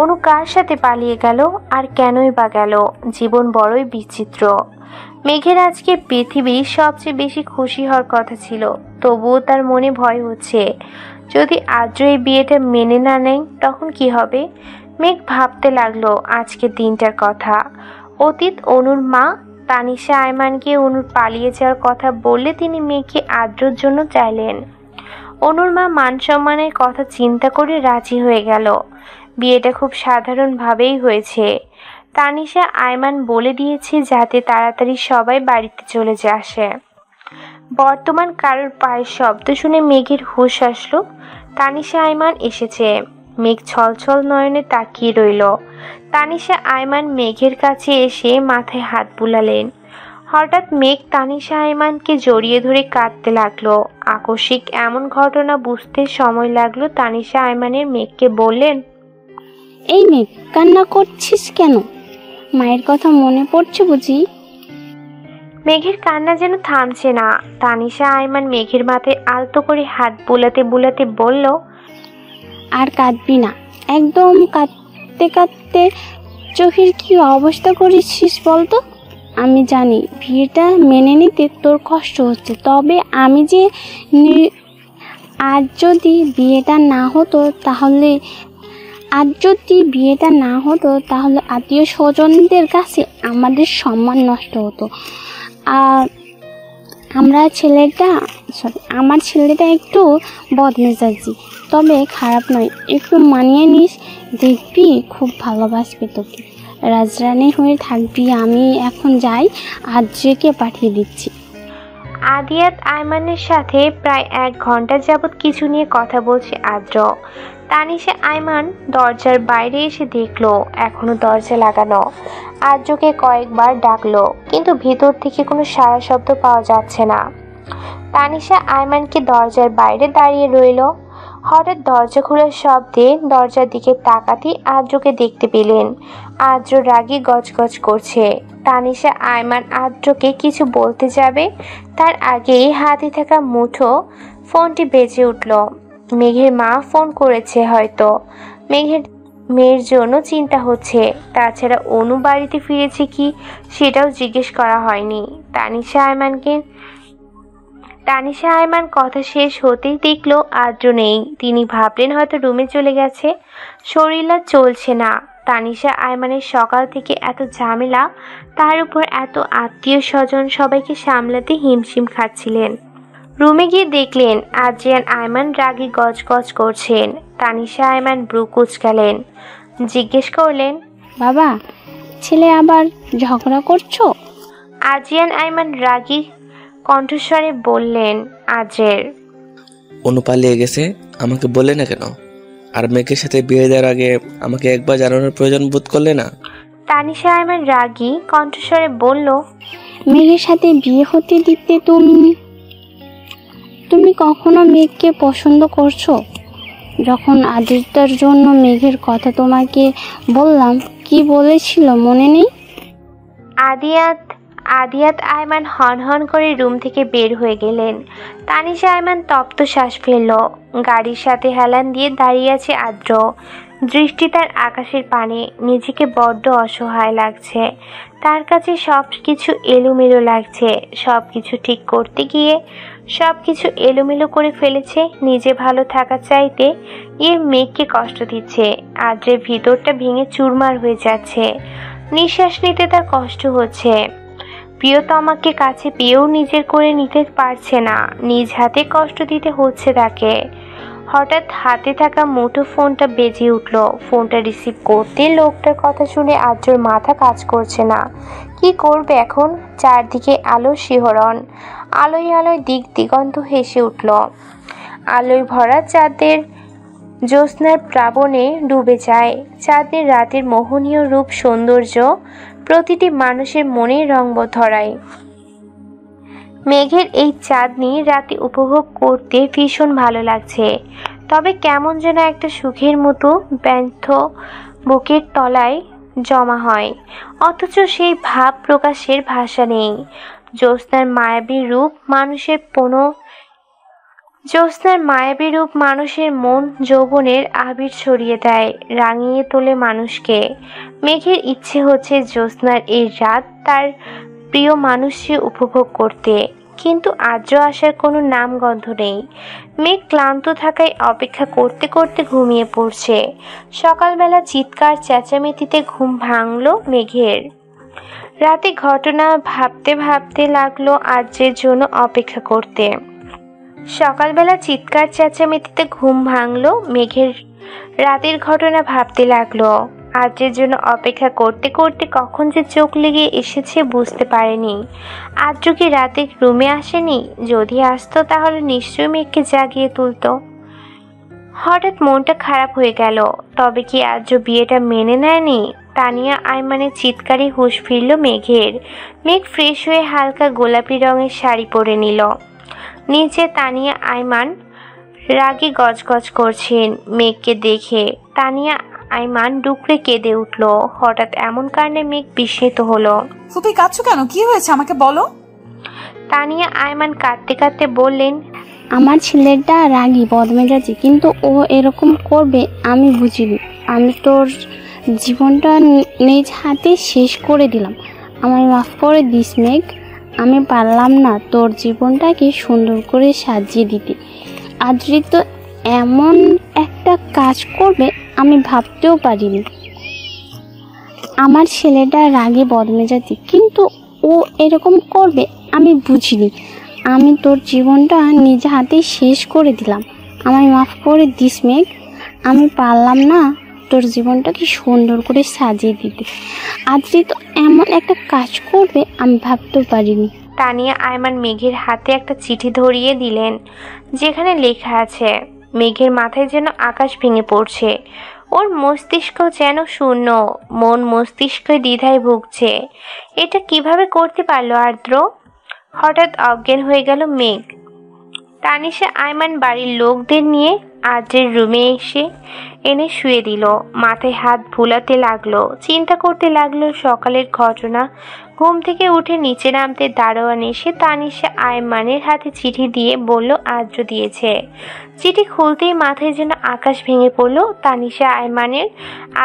অনু কার সাথে পালিয়ে গেল আর কেনই বা গেল? জীবন বড়ই বিচিত্র। মেঘের আজকে পৃথিবীর সবচেয়ে বেশি খুশি হওয়ার কথা ছিল। তবুও তার মনে ভয় হচ্ছে, যদি আদ্র এই বিয়েটা মেনে না নেয় তখন কি হবে? মেঘ ভাবতে লাগলো আজকের দিনটার কথা। অতীত অনুর মা তানিশা আয়মানকে অনুর পালিয়ে যাওয়ার কথা বললে তিনি মেয়েকে আদ্রর জন্য চাইলেন। অনুর মা মান সম্মানের কথা চিন্তা করে রাজি হয়ে গেল। বিয়েটা খুব সাধারণভাবেই হয়েছে। তানিশা আয়মান বলে দিয়েছে যাতে তাড়াতাড়ি সবাই বাড়িতে চলে আসে। বর্তমান কারোর পায়ের শব্দ শুনে মেঘের হুঁশ আসলো। তানিশা আয়মান এসেছে। মেঘ ছলছল নয়নে তাকিয়ে রইল। তানিশা আয়মান মেঘের কাছে এসে মাথায় হাত বুলালেন। হঠাৎ মেঘ তানিশা আয়মানকে জড়িয়ে ধরে কাঁদতে লাগলো। আকস্মিক এমন ঘটনা বুঝতে সময় লাগলো। তানিশা আয়মানের মেঘকে বললেন, এই মেঘ, কান্না করছিস কেন? মায়ের কথা মনে পড়ছে বুঝি? মেঘের কান্না যেন থামছে না। তানিশা আয়মান মেঘের মাথায় আলতো করে হাত বুলাতে বুলাতে বলল, আর কাঁদবি না। একদম কাঁদতে কাঁদতে চোখের কি অবস্থা করেছিস বলতো? আমি জানি বিয়েটা মেনে নিতে তোর কষ্ট হচ্ছে, তবে আমি যে আজ যদি বিয়েটা না হতো তাহলে আত্মীয় স্বজনদের কাছে আমাদের সম্মান নষ্ট হতো। আর আমার ছেলেটা একটু বদমেজাজি, তবে খারাপ নয়। একটু মানিয়ে নিস, দেখবি খুব ভালোবাসবে তোকে, রাজরানী হয়ে থাকবি। আমি এখন যাই, আদ্রিকে পাঠিয়ে দিচ্ছি। আদিয়াত আয়মানের সাথে প্রায় 1 ঘন্টা যাবৎ কিছু নিয়ে কথা বলছে আদ্র। তানিশা আয়মান দরজার বাইরে এসে দেখলো এখনো দরজা লাগানো। আদ্রকে কয়েকবার ডাকলো, কিন্তু ভিতর থেকে কোনো সাড়া শব্দ পাওয়া যাচ্ছে না। তানিশা আয়মানকে দরজার বাইরে দাঁড়িয়ে রইল। হঠাৎ দরজা খোলার শব্দে দরজার দিকে তাকাতেই আদ্রকে দেখতে পেলেন। আদ্র রাগী গজগজ করছে। তানিশা আয়মান আদ্রকে কিছু বলতে যাবে, তার আগেই হাতে থাকা মুঠো ফোনটি বেজে উঠল। মেঘের মা ফোন করেছে হয়তো। মেয়ের জন্য চিন্তা হচ্ছে। তাছাড়া অনু বাড়িতে ফিরেছে কি সেটাও জিজ্ঞেস করা হয়নি। তানিশা আয়মান কথা শেষ হতেই দেখলো আদ্র নেই। তিনি ভাবলেন হয়তো রুমে চলে গেছে। শরীর আর চলছে না। তানিশা আয়মানের সকাল থেকে এত ঝামেলা, তার উপর এত আত্মীয় স্বজন, সবাইকে সামলাতে হিমশিম খাচ্ছিলেন। রুমে গিয়ে দেখলেন আদ্রিয়ান আয়মান রাগী গজগজ করছেন। তানিশা আয়মান ব্রু কুঁচকালেন, জিজ্ঞেস করলেন, বাবা, ছেলে আবার ঝগড়া করছো? আদ্রিয়ান আয়মান রাগী কণ্ঠস্বরে বললেন, আজের অনু পালিয়ে গেছে, আমাকে বললে না কেন? আর মেয়ের সাথে বিয়ে দেওয়ার আগে আমাকে একবার জানানোর প্রয়োজন বোধ করলে না? তানিশা আয়মান রাগী কণ্ঠস্বরে বলল, মেঘের সাথে বিয়ে হতে দিতে তুমি কখনো মেঘকে পছন্দ করছো? যখন আদিত্যর জন্য মেঘের কথা তোমাকে বললাম, কি বলেছিল মনে নেই? আদিয়াত আয়মান হন করে রুম থেকে বের হয়ে গেলেন। তানিশা আয়মান তপ্ত শ্বাস ফেলল। গাড়ির সাথে হেলান দিয়ে দাঁড়িয়ে আছে আদ্র। দৃষ্টি তার আকাশের পানে। নিজেকে বড্ড অসহায় লাগছে। তার কাছে সব কিছু এলোমেলো লাগছে। সব কিছু ঠিক করতে গিয়ে সব কিছু এলোমেলো করে ফেলেছে। নিজে ভালো থাকা চাইতে মেঘকে কষ্ট দিচ্ছে। আদ্রের ভিতরটা ভেঙে চুরমার হয়ে যাচ্ছে। নিঃশ্বাস নিতে তার কষ্ট হচ্ছে। প্রিয়তমাকে কাছে পেয়েও নিজের করে নিতে পারছে না। নিজ হাতে কষ্ট দিতে হচ্ছে তাকে। হঠাৎ হাতে থাকা মুঠো ফোনটা বেজে উঠল। ফোনটা রিসিভ করতে লোকটার কথা শুনে আদ্রর মাথা কাজ করছে না। কি করবে এখন? চারদিকে আলোর শিহরণ। আলোয় দিক দিগন্ত হেসে উঠল। আলোয় ভরা চাঁদের জ্যোৎস্নার প্লাবনে ডুবে যায়। চাঁদের রাতের মোহনীয় রূপ সৌন্দর্য প্রতিটি মানুষের মনে রঙ ধরায়। মেঘের এই চাঁদনি রাতে উপভোগ করতে ভীষণ ভালো লাগছে। তবে কেমন যেন একটা সুখের মতো ব্যর্থ বুকের তলায় জমা হয়, অথচ সেই ভাব প্রকাশের ভাষা নেই। জ্যোৎস্নার মায়াবী রূপ মানুষের মন যৌবনের আবির ছড়িয়ে দেয়, রাঙিয়ে তোলে মানুষকে। মেঘের ইচ্ছে হচ্ছে জ্যোৎস্নার এই রাত তার প্রিয় মানুষকে উপভোগ করতে, কিন্তু আদ্র আসার কোনো নামগন্ধ নেই। মেঘ ক্লান্ত থাকায় অপেক্ষা করতে করতে ঘুমিয়ে পড়ছে। সকালবেলা চিৎকার চেঁচামেচিতে ঘুম ভাঙল মেঘের। রাতে ঘটনা ভাবতে ভাবতে লাগলো আদ্রের জন্য অপেক্ষা করতে। সকালবেলা চিৎকার চেঁচামেচিতে ঘুম ভাঙলো মেঘের। রাতের ঘটনা ভাবতে লাগলো। আদ্রের জন্য অপেক্ষা করতে করতে কখন যে চোখ লেগে এসেছে বুঝতে পারেনি। আদ্র কি রাতে রুমে আসেনি? যদি আসতো তাহলে নিশ্চয়ই মেঘকে জাগিয়ে তুলতো। হঠাৎ মনটা খারাপ হয়ে গেল। তবে কি আদ্র বিয়েটা মেনে নেয়নি? তানিয়া আয়মানের চিৎকারে হুঁশ ফিরল মেঘের। মেঘ ফ্রেশ হয়ে হালকা গোলাপি রঙের শাড়ি পরে নিল। নিচে তানিয়া আয়মান রাগে গজগজ করছেন মেঘকে দেখে। তানিয়া আয়মান ডুকরে কেঁদে উঠল। হঠাৎ এমন কারণে মেঘ বিস্মিত হলো। ফুপি কাঁদছো কেন? কি হয়েছে আমাকে বলো। তানিয়া আয়মান কাঁদতে কাঁদতে বললেন, আমার ছেলেটা রাগী বদমেজাজি, কিন্তু ও এরকম করবে আমি বুঝিনি। আমি তোর জীবনটা নিজ হাতে শেষ করে দিলাম, আমায় মাফ করে দিস মেঘ। আমি পারলাম না তোর জীবনটাকে সুন্দর করে সাজিয়ে দিতে। আদ্রিত এমন একটা কাজ করবে আমি ভাবতেও পারিনি। আমার ছেলেটা রাগে বদমেজাজি, কিন্তু ও এরকম করবে আমি বুঝিনি। আমি তোর জীবনটা নিজ হাতে শেষ করে দিলাম, আমায় মাফ করে দিস মেঘ। আমি পারলাম না তোর জীবনটাকে সুন্দর করে সাজিয়ে দিতে। আদ্রিত এমন একটা কাজ করবে আমি ভাবতেও পারিনি। তানিয়া আয়মান মেঘের হাতে একটা চিঠি ধরিয়ে দিলেন, যেখানে লেখা আছে। মেঘের মাথায় যেন আকাশ ভেঙে পড়ছে, ওর মস্তিষ্ক যেন শূন্য, মন মস্তিষ্ক দ্বিধায় ভুগছে। এটা কিভাবে করতে পারলো আর্দ্র? হঠাৎ অজ্ঞান হয়ে গেল মেঘ। তানিশা আয়মান বাড়ির লোকদের নিয়ে আদ্রের রুমে এনে শুয়ে দিল। মাথায় হাত ভুলাতে লাগলো, চিন্তা করতে লাগলো সকালের ঘটনা। ঘুম থেকে উঠে নিচে নামতে দারোয়ান এসে তানিশা আয়মানের হাতে চিঠি দিয়ে বলল আদ্র দিয়েছে। চিঠি খুলতেই মাথায় যেন আকাশ ভেঙে পড়লো তানিশা আয়মানের।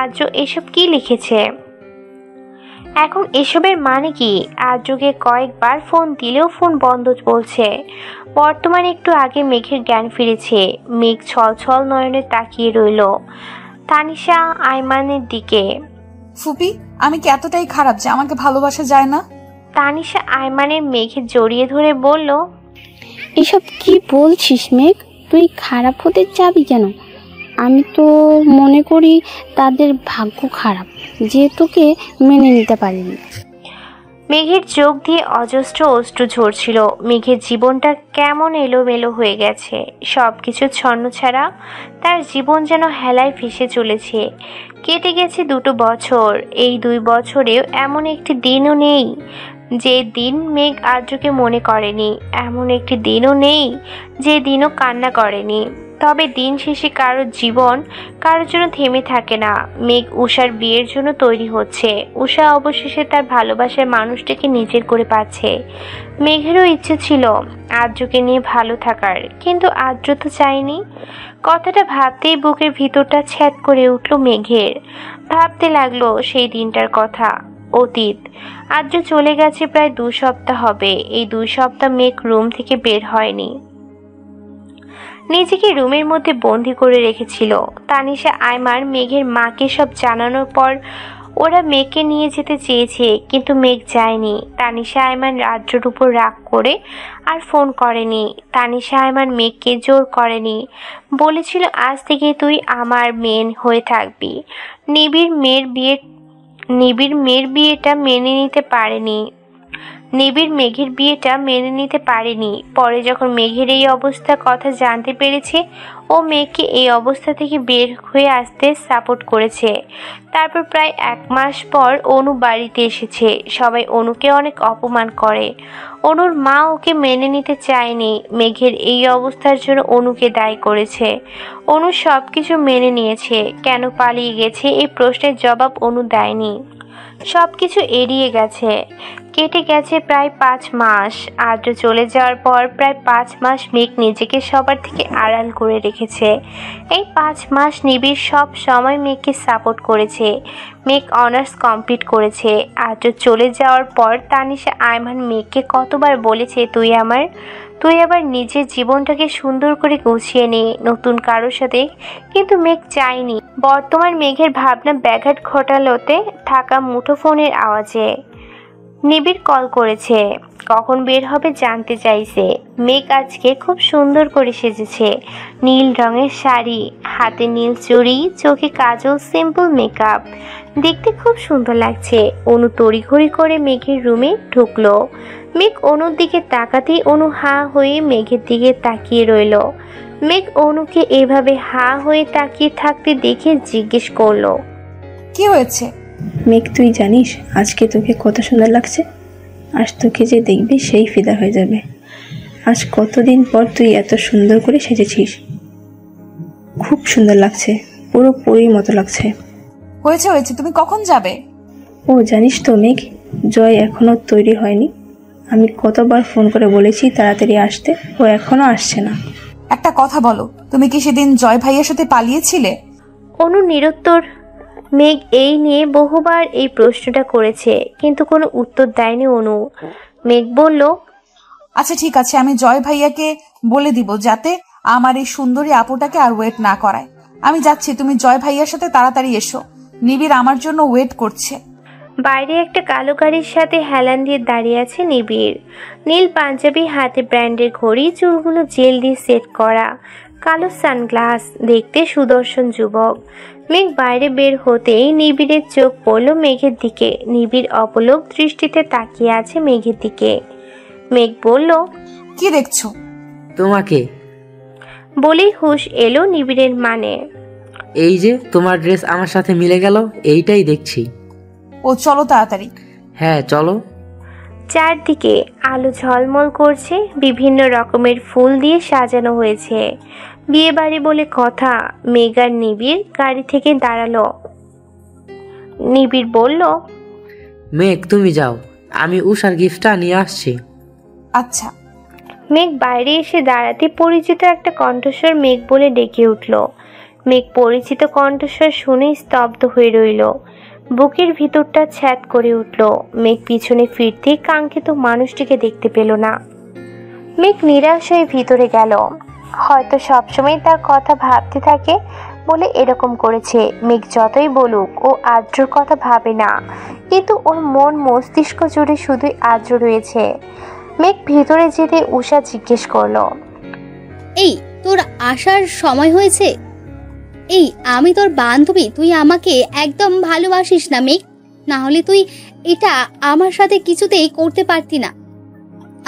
আদ্র এসব কি লিখেছে? এখন এসবের মানে কি? আদ্রকে কয়েকবার ফোন দিলেও ফোন বন্ধ বলছে। বর্তমানে একটু আগে মেঘের জ্ঞান ফিরেছে। মেঘ ছলছল নয়নে তাকিয়ে রইল তানিশা আয়মানের দিকে। ফুপি, আমি কি এতটাই খারাপ যে আমাকে ভালোবাসা যায় না? তানিশা আয়মানের মেঘে জড়িয়ে ধরে বলল, এসব কি বলছিস মেঘ? তুই খারাপ হতে যাবি কেন? আমি তো মনে করি তাদের ভাগ্য খারাপ যে তোকে মেনে নিতে পারিনি। মেঘের চোখ দিয়ে অজস্র অশ্রু ঝরছিল। মেঘের জীবনটা কেমন এলোমেলো হয়ে গেছে, সবকিছু ছন্নছাড়া। তার জীবন যেন হেলায় ভেসে চলেছে। কেটে গেছে 2 বছর। এই 2 বছরেও এমন একটি দিনও নেই যে দিন মেঘ আদ্রকে মনে করেনি, এমন একটি দিনও নেই যে দিনও কান্না করেনি। তবে দিন শেষে কারোর জীবন কারোর জন্য থেমে থাকে না। মেঘ উষার বিয়ের জন্য তৈরি হচ্ছে। উষা অবশেষে তার ভালোবাসার মানুষটাকে নিজের করে পাচ্ছে। মেঘেরও ইচ্ছে ছিল আদ্রকে নিয়ে ভালো থাকার, কিন্তু আদ্র তো চায়নি। কথাটা ভাবতেই বুকের ভিতরটা ছ্যাদ করে উঠল মেঘের। ভাবতে লাগলো সেই দিনটার কথা। অতীত। আদ্র চলে গেছে প্রায় 2 সপ্তাহ হবে। এই 2 সপ্তাহ মেঘ রুম থেকে বের হয়নি, নিজেকে রুমের মধ্যে বন্দি করে রেখেছিল। তানিশা আয়মান মেঘের মাকে সব জানানোর পর ওরা মেঘকে নিয়ে যেতে চেয়েছে, কিন্তু মেঘ যায়নি। তানিশা আয়মান আদ্রর উপর রাগ করে আর ফোন করেনি। তানিশা আয়মান মেঘকে জোর করেনি, বলেছিল আজ থেকে তুই আমার মেয়ে হয়ে থাকবি। নিবিড় মেঘের বিয়েটা মেনে নিতে পারেনি। পরে যখন মেঘের এই অবস্থা কথা জানতে পেরেছে, ও মেঘকে এই অবস্থা থেকে বের হয়ে আসতে সাপোর্ট করেছে। তারপর প্রায় 1 মাস পর অনু বাড়িতে এসেছে। সবাই অনুকে অনেক অপমান করে। অনুর মা ওকে মেনে নিতে চায়নি। মেঘের এই অবস্থার জন্য অনুকে দায়ী করেছে। অনু সবকিছু মেনে নিয়েছে। কেন পালিয়ে গেছে এই প্রশ্নের জবাব অনু দেয়নি। সবকিছু এড়িয়ে গেছে। কেটে গেছে প্রায় 5 মাস। আদ্র চলে যাওয়ার পর প্রায় 5 মাস মেঘ নিজেকে সবার থেকে আড়াল করে রেখেছে। এই 5 মাস নিবিড় সব সময় মেঘকে সাপোর্ট করেছে। মেঘ অনার্স কমপ্লিট করেছে। আদ্র চলে যাওয়ার পর তানিশা আয়মান মেঘকে কতবার বলেছে তুই আবার নিজের জীবনটাকে সুন্দর করে গুছিয়ে নে নতুন কারোর সাথে, কিন্তু মেঘ চায়নি। বর্তমান মেঘের ভাবনা ব্যাঘাত ঘটালোতে থাকা মুঠোফোনের আওয়াজে। নিবিড় কল করেছে, কখন বের হবে জানতে চাইছে। মেঘ আজকে খুব সুন্দর করে সেজেছে। নীল রঙের শাড়ি, হাতে নীল চুড়ি, চোখে কাজল, সিম্পল মেকআপ, দেখতে খুব সুন্দর লাগছে। অনু তড়িঘড়ি করে মেঘের রুমে ঢুকলো। মেঘ অনুর দিকে তাকাতেই অনু হা হয়ে মেঘের দিকে তাকিয়ে রইল। মেঘ অনুকে এভাবে হা হয়ে তাকিয়ে থাকতে দেখে জিজ্ঞেস করলো, কি হয়েছে? মেঘ, তুই জানিস আজকে তোকে কত সুন্দর লাগছে? আজ তোকে যে দেখবি সেই ফিদা হয়ে যাবে। আজ কতদিন পর তুই এত সুন্দর করে সেজেছিস। খুব সুন্দর লাগছে, পুরো পরীর মতো লাগছে। হয়েছে, তুমি কখন যাবে? ও জানিস তো মেঘ, জয় এখনো তৈরি হয়নি। আমি কতবার ফোন করে বলেছি তাড়াতাড়ি আসতে, ও এখনো আসছে না। একটা কথা বলো, তুমি কি সেদিন জয় ভাইয়ের সাথে পালিয়েছিলে? অনু নিরুত্তর। মেঘ এই নিয়ে বহুবার এই প্রশ্নটা করেছে, কিন্তু কোনো উত্তর দেয়নি অনু। মেঘ বলল, আচ্ছা ঠিক আছে, আমি জয় ভাইয়াকে বলে দিব যাতে আমার এই সুন্দরী আপুটাকে আর ওয়েট না করায়। আমি যাচ্ছি, তুমি জয় ভাইয়ার সাথে তাড়াতাড়ি এসো, নিবিড় আমার জন্য ওয়েট করছে। বাইরে একটা কালো গাড়ির সাথে হেলান দিয়ে দাঁড়িয়ে আছে নিবিড়। নীল পাঞ্জাবি, হাতে ব্র্যান্ডের ঘড়ি, চুলগুলো জেল দিয়ে সেট করা, কালো সানগ্লাস, দেখতে সুদর্শন যুবক। মেঘ বাইরে বের হতেই নিবিড়ের চোখ পড়ল মেঘের দিকে। নিবিড় অপলক দৃষ্টিতে তাকিয়ে আছে মেঘের দিকে। মেঘ বলল, কি দেখছো? তোমাকে। বলেই হুঁশ এলো নিবিড়ের মানে। এই যে তোমার ড্রেস আমার সাথে মিলে গেল, এইটাই দেখছি। ও চলো তাড়াতাড়ি। হ্যাঁ চলো। চারদিকে আলো ঝলমল করছে, বিভিন্ন রকমের ফুল দিয়ে সাজানো হয়েছে। বিয়ে বাড়ি বলে কথা। মেঘ আর নিবিড় গাড়ি থেকে দাঁড়ালো। নিবিড় বলল, মেঘ তুমি যাও, আমি উষার গিফটটা নিয়ে আসছি। আচ্ছা। মেঘ বাইরে এসে দাঁড়াতে পরিচিত একটা কণ্ঠস্বর মেঘ বলে ডেকে উঠল। মেঘ পরিচিত কণ্ঠস্বর শুনে স্তব্ধ হয়ে রইল। বুকের ভিতরটা ছ্যাদ করে উঠল। মেঘ পিছনে ফিরতে কাঙ্ক্ষিত মানুষটিকে দেখতে পেল না। মেঘ নিরাশ হয়ে ভিতরে গেল। হয়তো সবসময় তার কথা ভাবতে থাকে বলে এরকম করেছে। মেঘ যতই বলুক ও আদ্রর কথা ভাবে না, কিন্তু ওর মন মস্তিষ্ক জুড়ে শুধুই আদ্র রয়েছে। মেঘ ভিতরে যেতে উষা জিজ্ঞেস করলো, এই তোর আসার সময় হয়েছে? এই আমি তোর বান্ধবী, তুই আমাকে একদম ভালোবাসিস না মেঘ? না হলে তুই এটা আমার সাথে কিছুতেই করতে পারতি না।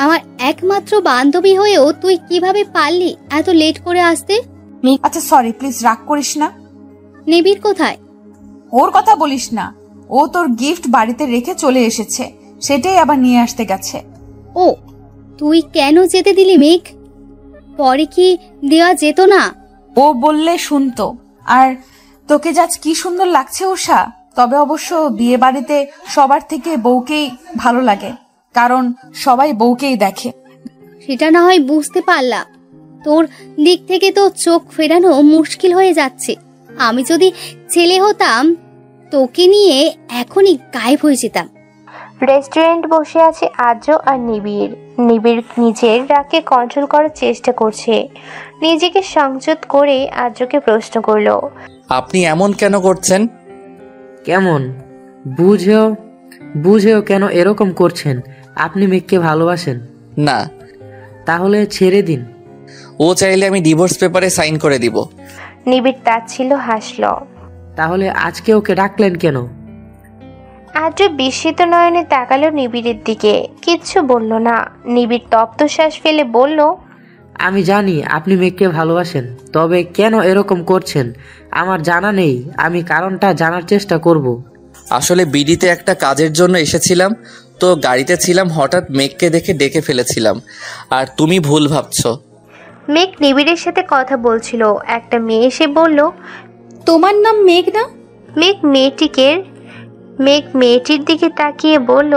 আমার একমাত্র বান্ধবী হয়েও তুই কিভাবে পারলি এত লেট করে আসতে? আচ্ছা সরি, প্লিজ রাগ করিস না। নিবিড় কোথায়? ওর কথা বলিস না, ও তোর গিফট বাড়িতে রেখে চলে এসেছে, সেটাই আবার নিয়ে আসতে গেছে। ও তুই কেন যেতে দিলি মেঘ? পরে কি দেওয়া যেত না? ও বললে শুনতো। আর তোকে যা কি সুন্দর লাগছে উষা। তবে অবশ্য বিয়ে বাড়িতে সবার থেকে বউকেই ভালো লাগে, কারণ সবাই বউকেই দেখে। সেটা না হয় বুঝতে পারলাম, তোর দিক থেকে তো চোখ ফেরানো মুশকিল হয়ে যাচ্ছে। আমি যদি ছেলে হতাম তোকে নিয়ে এখনই গায়েব হয়ে যেতাম। রেস্টুরেন্ট বসে আছে আদ্র আর নিবিড়। নিবিড় নিজের রাগকে কন্ট্রোল করার চেষ্টা করছে। নিজেকে সংযত করে আদ্রকে প্রশ্ন করলো, আপনি এমন কেন করছেন? কেমন বুঝেও কেন এরকম করছেন? আপনি মেঘকে ভালোবাসেন না। তাহলে ছেড়ে দিন। ও চাইলে আমি ডিভোর্স পেপারে সাইন করে দিব। নিবিড় তাচ্ছিল হাসল। তাহলে আজকে ওকে ডাকলেন কেন? আদ্র বিস্মিত নয়নে তাকালো নিবিড়ের দিকে, কিচ্ছু বলল না। নিবিড় তপ্ত শ্বাস ফেলে বলল, আমি জানি আপনি মেঘকে ভালোবাসেন, তবে কেন এরকম করছেন আমার জানা নেই। আমি কারণটা জানার চেষ্টা করব। আসলে বিডিতে একটা কাজের জন্য এসেছিলাম, তো গাড়িতে ছিলাম, হঠাৎ মেঘকে দেখে ডেকে ফেলেছিলাম। আর তুমি ভুল ভাবছো। মেঘ নিবিড়ের সাথে কথা বলছিল। একটা মেয়ে এসে বলল, তোমার নাম মেঘ না? মেঘ মেয়েটির দিকে তাকিয়ে বলল,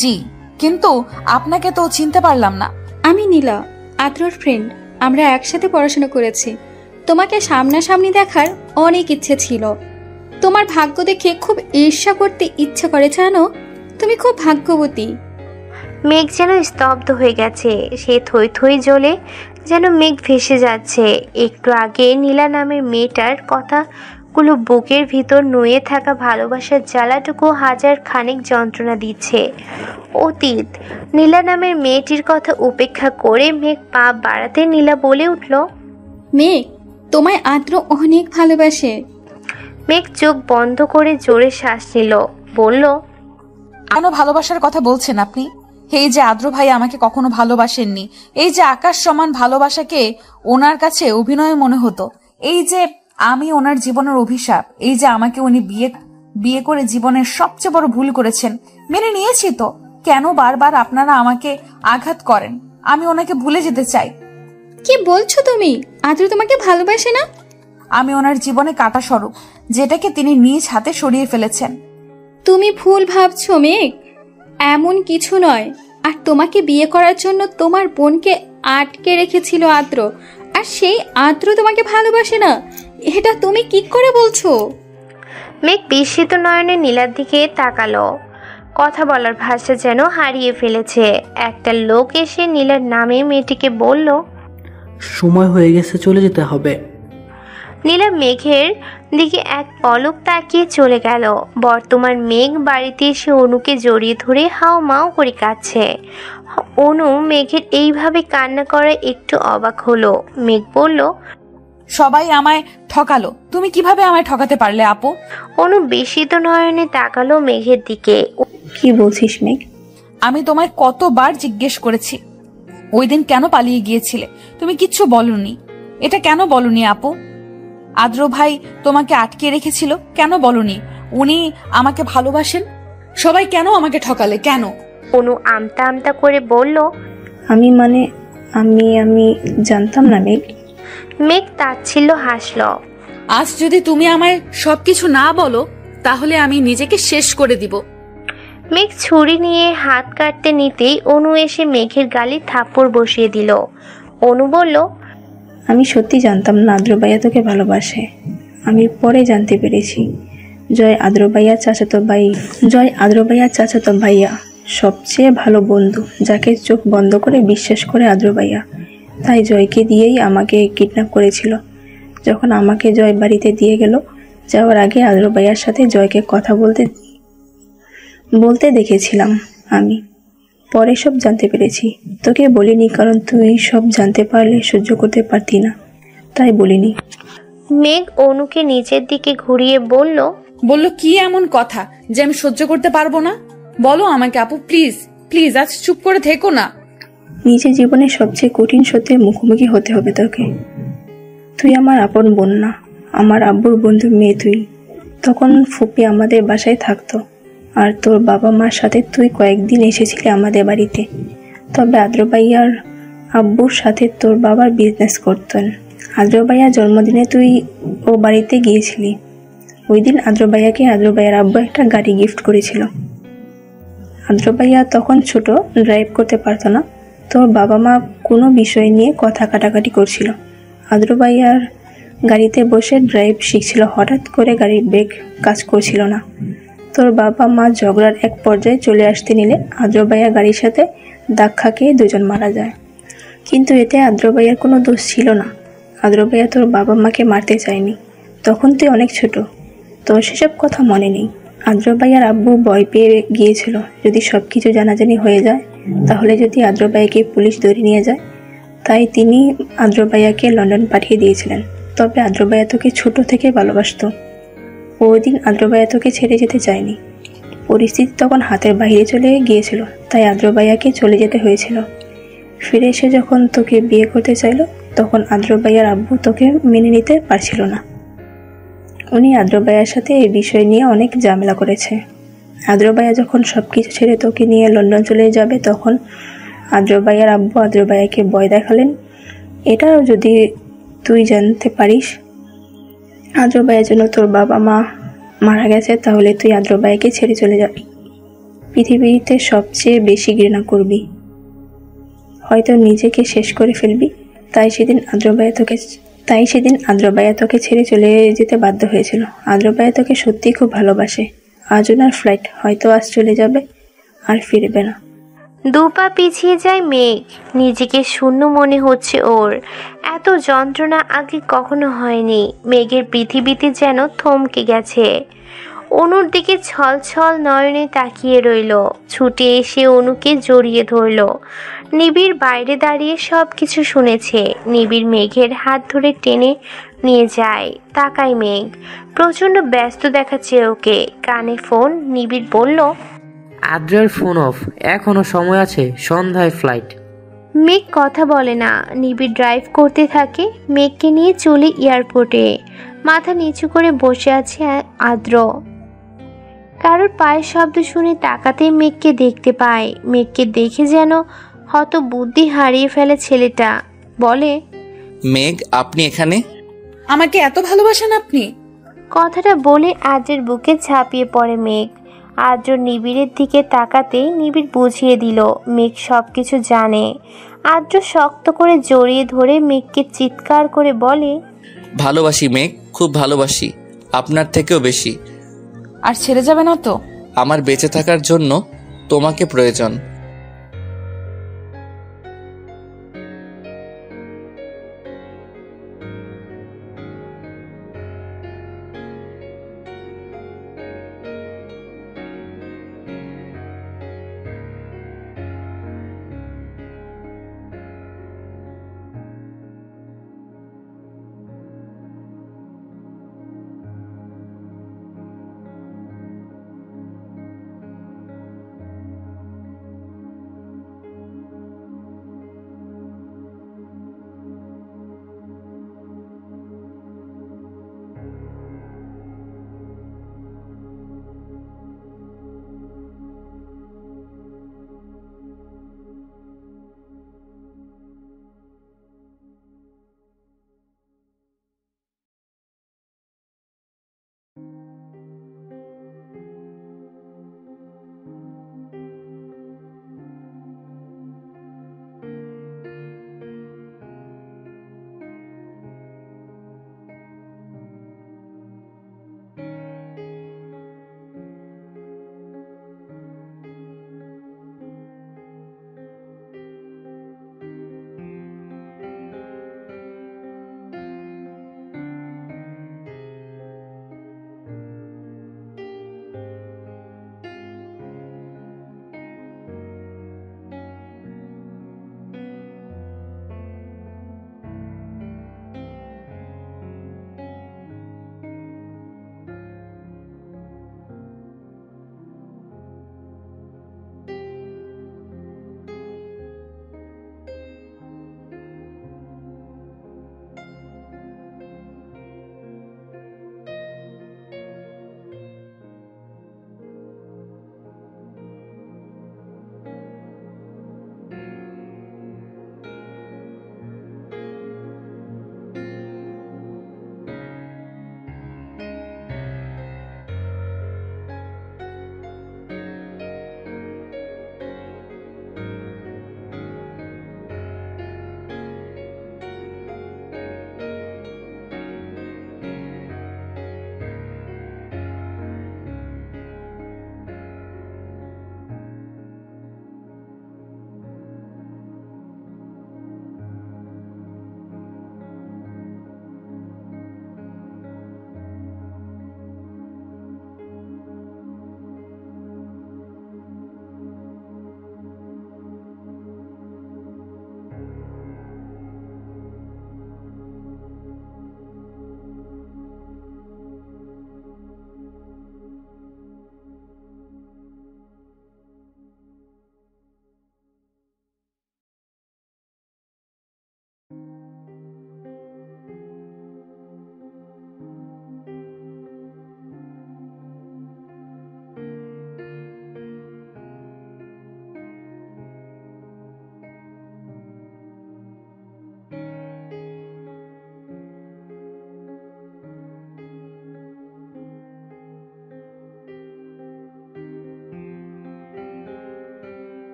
জি, কিন্তু আপনাকে তো চিনতে পারলাম না। আমি নীলা, আদ্রর ফ্রেন্ড। আমরা একসাথে পড়াশোনা করেছি। তোমাকে সামনাসামনি দেখার অনেক ইচ্ছে ছিল। তোমার ভাগ্য দেখে খুব ঈর্ষা করতে ইচ্ছা করে, জানো? তুমি খুব ভাগ্যবতী। মেঘ যেন স্তব্ধ হয়ে গেছে। সে থই থই জ্বলে যেন মেঘ ভেসে যাচ্ছে। একটু আগে নীলা নামের মেয়েটার কথাগুলো বুকের ভিতর নুয়ে থাকা ভালোবাসার জ্বালাটুকু হাজার খানিক যন্ত্রণা দিচ্ছে। অতীত। নীলা নামের মেয়েটির কথা উপেক্ষা করে মেঘ পা বাড়াতে নীলা বলে উঠল, মেঘ, তোমায় আদ্র অনেক ভালোবাসে। মেঘ চোখ বন্ধ করে জোরে শ্বাস নিল, বলল, কেন ভালোবাসার কথা বলছেন আপনি? এই যে আদ্র ভাই আমাকে কখনো ভালোবাসেননি, এই যে আকাশ সমান ভালোবাসাকে ওনার কাছে অভিনয় মনে হতো, এই যে আমি ওনার জীবনের অভিশাপ, এই যে আমাকে উনি বিয়ে করে জীবনের সবচেয়ে বড় ভুল করেছেন, মেনে নিয়েছি তো। কেন বারবার আপনারা আমাকে আঘাত করেন? আমি ওনাকে ভুলে যেতে চাই। কি বলছো তুমি? আদ্র তোমাকে ভালোবাসে না? আমি ওনার জীবনে কাটা স্বরূপ, যেটাকে তিনি নিজ হাতে সরিয়ে ফেলেছেন। তুমি ভুল ভাবছো মেঘ, এমন কিছু নয়। আর তোমাকে বিয়ে করার জন্য তোমার বোনকে আটকে রেখেছিল আদ্র, আর আর সেই আদ্র তোমাকে ভালোবাসে না, এটা তুমি কি করে বলছো? মেঘ বিস্মিত নয়নে নীলার দিকে তাকালো। কথা বলার ভাষা যেন হারিয়ে ফেলেছে। একটা লোক এসে নীলার নামে মেয়েটিকে বলল, সময় হয়ে গেছে, চলে যেতে হবে। নীলা মেঘের দিকে এক পলক তাকিয়ে চলে গেল। বর্তমান মেঘ বাড়িতে এসে অনুকে জড়িয়ে ধরে হাও মাও করে কাঁদছে। অনু মেঘের এইভাবে কান্না করে একটু অবাক হলো। মেঘ বলল, সবাই আমায় ঠকালো, তুমি কিভাবে আমায় ঠকাতে পারলে আপু? অনু বিস্মিত নয়নে তাকালো মেঘের দিকে। কি বলছিস মেঘ? আমি তোমায় কতবার জিজ্ঞেস করেছি ওই দিন কেন পালিয়ে গিয়েছিলে, তুমি কিচ্ছু বলনি। এটা কেন বলনি আপু? আদ্র ভাই তোমাকে আটকে রেখেছিল, কেন বলনি উনি আমাকে ভালোবাসেন? সবাই কেন আমাকে ঠকালে, কেন? অনু আমতা আমতা করে বলল, আমি আমি জানতাম না মেঘ। মেঘ তাচ্ছিল্য হাসল। আজ যদি তুমি আমায় সবকিছু না বলো তাহলে আমি নিজেকে শেষ করে দিব। মেঘ ছুরি নিয়ে হাত কাটতে নিতেই অনু এসে মেঘের গালে থাপ্পড় বসিয়ে দিল। অনু বলল, আমি সত্যি জানতাম না আদ্র ভাইয়া তোকে ভালোবাসে। আমি পরে জানতে পেরেছি। জয় আদ্র ভাইয়া চাচাতো ভাইয়া সবচেয়ে ভালো বন্ধু, যাকে চোখ বন্ধ করে বিশ্বাস করে আদ্র ভাইয়া। তাই জয়কে দিয়েই আমাকে কিডন্যাপ করেছিল। যখন আমাকে জয় বাড়িতে দিয়ে গেল, যাওয়ার আগে আদ্র ভাইয়ার সাথে জয়কে কথা বলতে দেখেছিলাম আমি। পরে সব জানতে পেরেছি। তোকে বলিনি কারণ তুই সব জানতে পারলে সহ্য করতে পারতি না, তাই বলিনি। মেঘ অনুকে নিচের দিকে ঘুরিয়ে বলল, কি এমন কথা যে আমি সহ্য করতে পারবো না? বলো আমাকে আপু, প্লিজ প্লিজ, আজ চুপ করে থেকো না। নিজের জীবনে সবচেয়ে কঠিন সত্যের মুখোমুখি হতে হবে তোকে। তুই আমার আপন বোন না, আমার আব্বুর বন্ধুর মেয়ে তুই। তখন ফুপি আমাদের বাসায় থাকতো, আর তোর বাবা মার সাথে তুই কয়েকদিন এসেছিলি আমাদের বাড়িতে। তবে আদ্র ভাইয়ার আব্বুর সাথে তোর বাবার বিজনেস করতেন। আদ্র ভাইয়ার জন্মদিনে তুই ও বাড়িতে গিয়েছিলি। ওই দিন আদ্র ভাইয়াকে আদ্র ভাইয়ার আব্বু একটা গাড়ি গিফট করেছিল। আদ্র ভাইয়া তখন ছোট, ড্রাইভ করতে পারতো না। তোর বাবা মা কোনো বিষয় নিয়ে কথা কাটাকাটি করছিল। আদ্র ভাইয়ার গাড়িতে বসে ড্রাইভ শিখছিল। হঠাৎ করে গাড়ির ব্রেক কাজ করছিল না। তোর বাবা মা ঝগড়ার এক পর্যায়ে চলে আসতে নিলে আদ্র ভাইয়া গাড়ির সাথে ধাক্কা খেয়ে দুজন মারা যায়। কিন্তু এতে আদ্র ভাইয়ার কোনো দোষ ছিল না। আদ্র ভাইয়া তোর বাবা মাকে মারতে চায়নি। তখন তুই অনেক ছোট, তোর সেসব কথা মনে নেই। আদ্র ভাইয়ার আব্বু ভয় পেয়ে গিয়েছিল যদি সব কিছু জানাজানি হয়ে যায়, তাহলে যদি আদ্র ভাইয়াকে পুলিশ ধরে নিয়ে যায়। তাই তিনি আদ্র ভাইয়াকে লন্ডন পাঠিয়ে দিয়েছিলেন। তবে আদ্র ভাইয়া তোকে ছোট থেকে ভালোবাসত। ওই দিন আদ্র ভাইয়া তোকে ছেড়ে যেতে চায়নি। পরিস্থিতি তখন হাতের বাইরে চলে গিয়েছিল, তাই আদ্র ভাইয়াকে চলে যেতে হয়েছিল। ফিরে এসে যখন তোকে বিয়ে করতে চাইলো, তখন আদ্র ভাইয়ার আব্বু তোকে মেনে নিতে পারছিল না। উনি আদ্র ভাইয়ার সাথে এই বিষয় নিয়ে অনেক ঝামেলা করেছে। আদ্র ভাইয়া যখন সব কিছু ছেড়ে তোকে নিয়ে লন্ডন চলে যাবে, তখন আদ্র ভাইয়ার আব্বু আদ্র ভাইয়াকে ভয় দেখালেন, এটাও যদি তুই জানতে পারিস আদ্র ভাইয়ের জন্য তোর বাবা মা মারা গেছে, তাহলে তুই আদ্র ভাইয়াকে ছেড়ে চলে যাবি। পৃথিবীতে সবচেয়ে বেশি ঘৃণা করবি, হয়তো নিজেকে শেষ করে ফেলবি। তাই সেদিন আদ্র ভাইয়া তোকে ছেড়ে চলে যেতে বাধ্য হয়েছিল। আদ্র ভাইয়া তোকে সত্যিই খুব ভালোবাসে। আজ ওনার ফ্লাইট, হয়তো আজ চলে যাবে আর ফিরবে না। দুপা পিছিয়ে যায় মেঘ। নিজেকে শূন্য মনে হচ্ছে ওর। এত যন্ত্রণা আগে কখনো হয়নি। মেঘের পৃথিবীতে যেন থমকে গেছে। অনুর দিকে ছলছল নয়নে তাকিয়ে রইল। ছুটে এসে অনুকে জড়িয়ে ধরল। নিবিড় বাইরে দাঁড়িয়ে সব কিছু শুনেছে। নিবিড় মেঘের হাত ধরে টেনে নিয়ে যায়। তাকায় মেঘ, প্রচন্ড ব্যস্ত দেখাচ্ছে ওকে। কানে ফোন। নিবিড় বলল, আদ্রের ফোন অফ, এখনো সময় আছে, সন্ধ্যায় ফ্লাইট। মেঘ কথা বলে না। নিবিড় ড্রাইভ করতে থাকে। মেঘকে নিয়ে চলে এয়ারপোর্টে। মাথা নিচু করে বসে আছে আদ্র। কারোর পায়ের শব্দ শুনে তাকাতেই মেঘকে দেখতে পায়। মেঘকে দেখে যেন হত বুদ্ধি হারিয়ে ফেলে ছেলেটা। বলে, মেঘ, আপনি এখানে? আমাকে এত ভালোবাসেন আপনি? কথাটা বলে আদ্রের বুকে ঝাঁপিয়ে পড়ে মেঘ। আদ্র নিবিড়ের দিকে তাকাতেই নিবিড় বুঝিয়ে দিল মেঘ সব কিছু জানে। আদ্র শক্ত করে জড়িয়ে ধরে মেঘকে চিৎকার করে বলে, ভালোবাসি মেঘ, খুব ভালোবাসি, আপনার থেকেও বেশি। আর ছেড়ে যাবে না তো? আমার বেঁচে থাকার জন্য তোমাকে প্রয়োজন।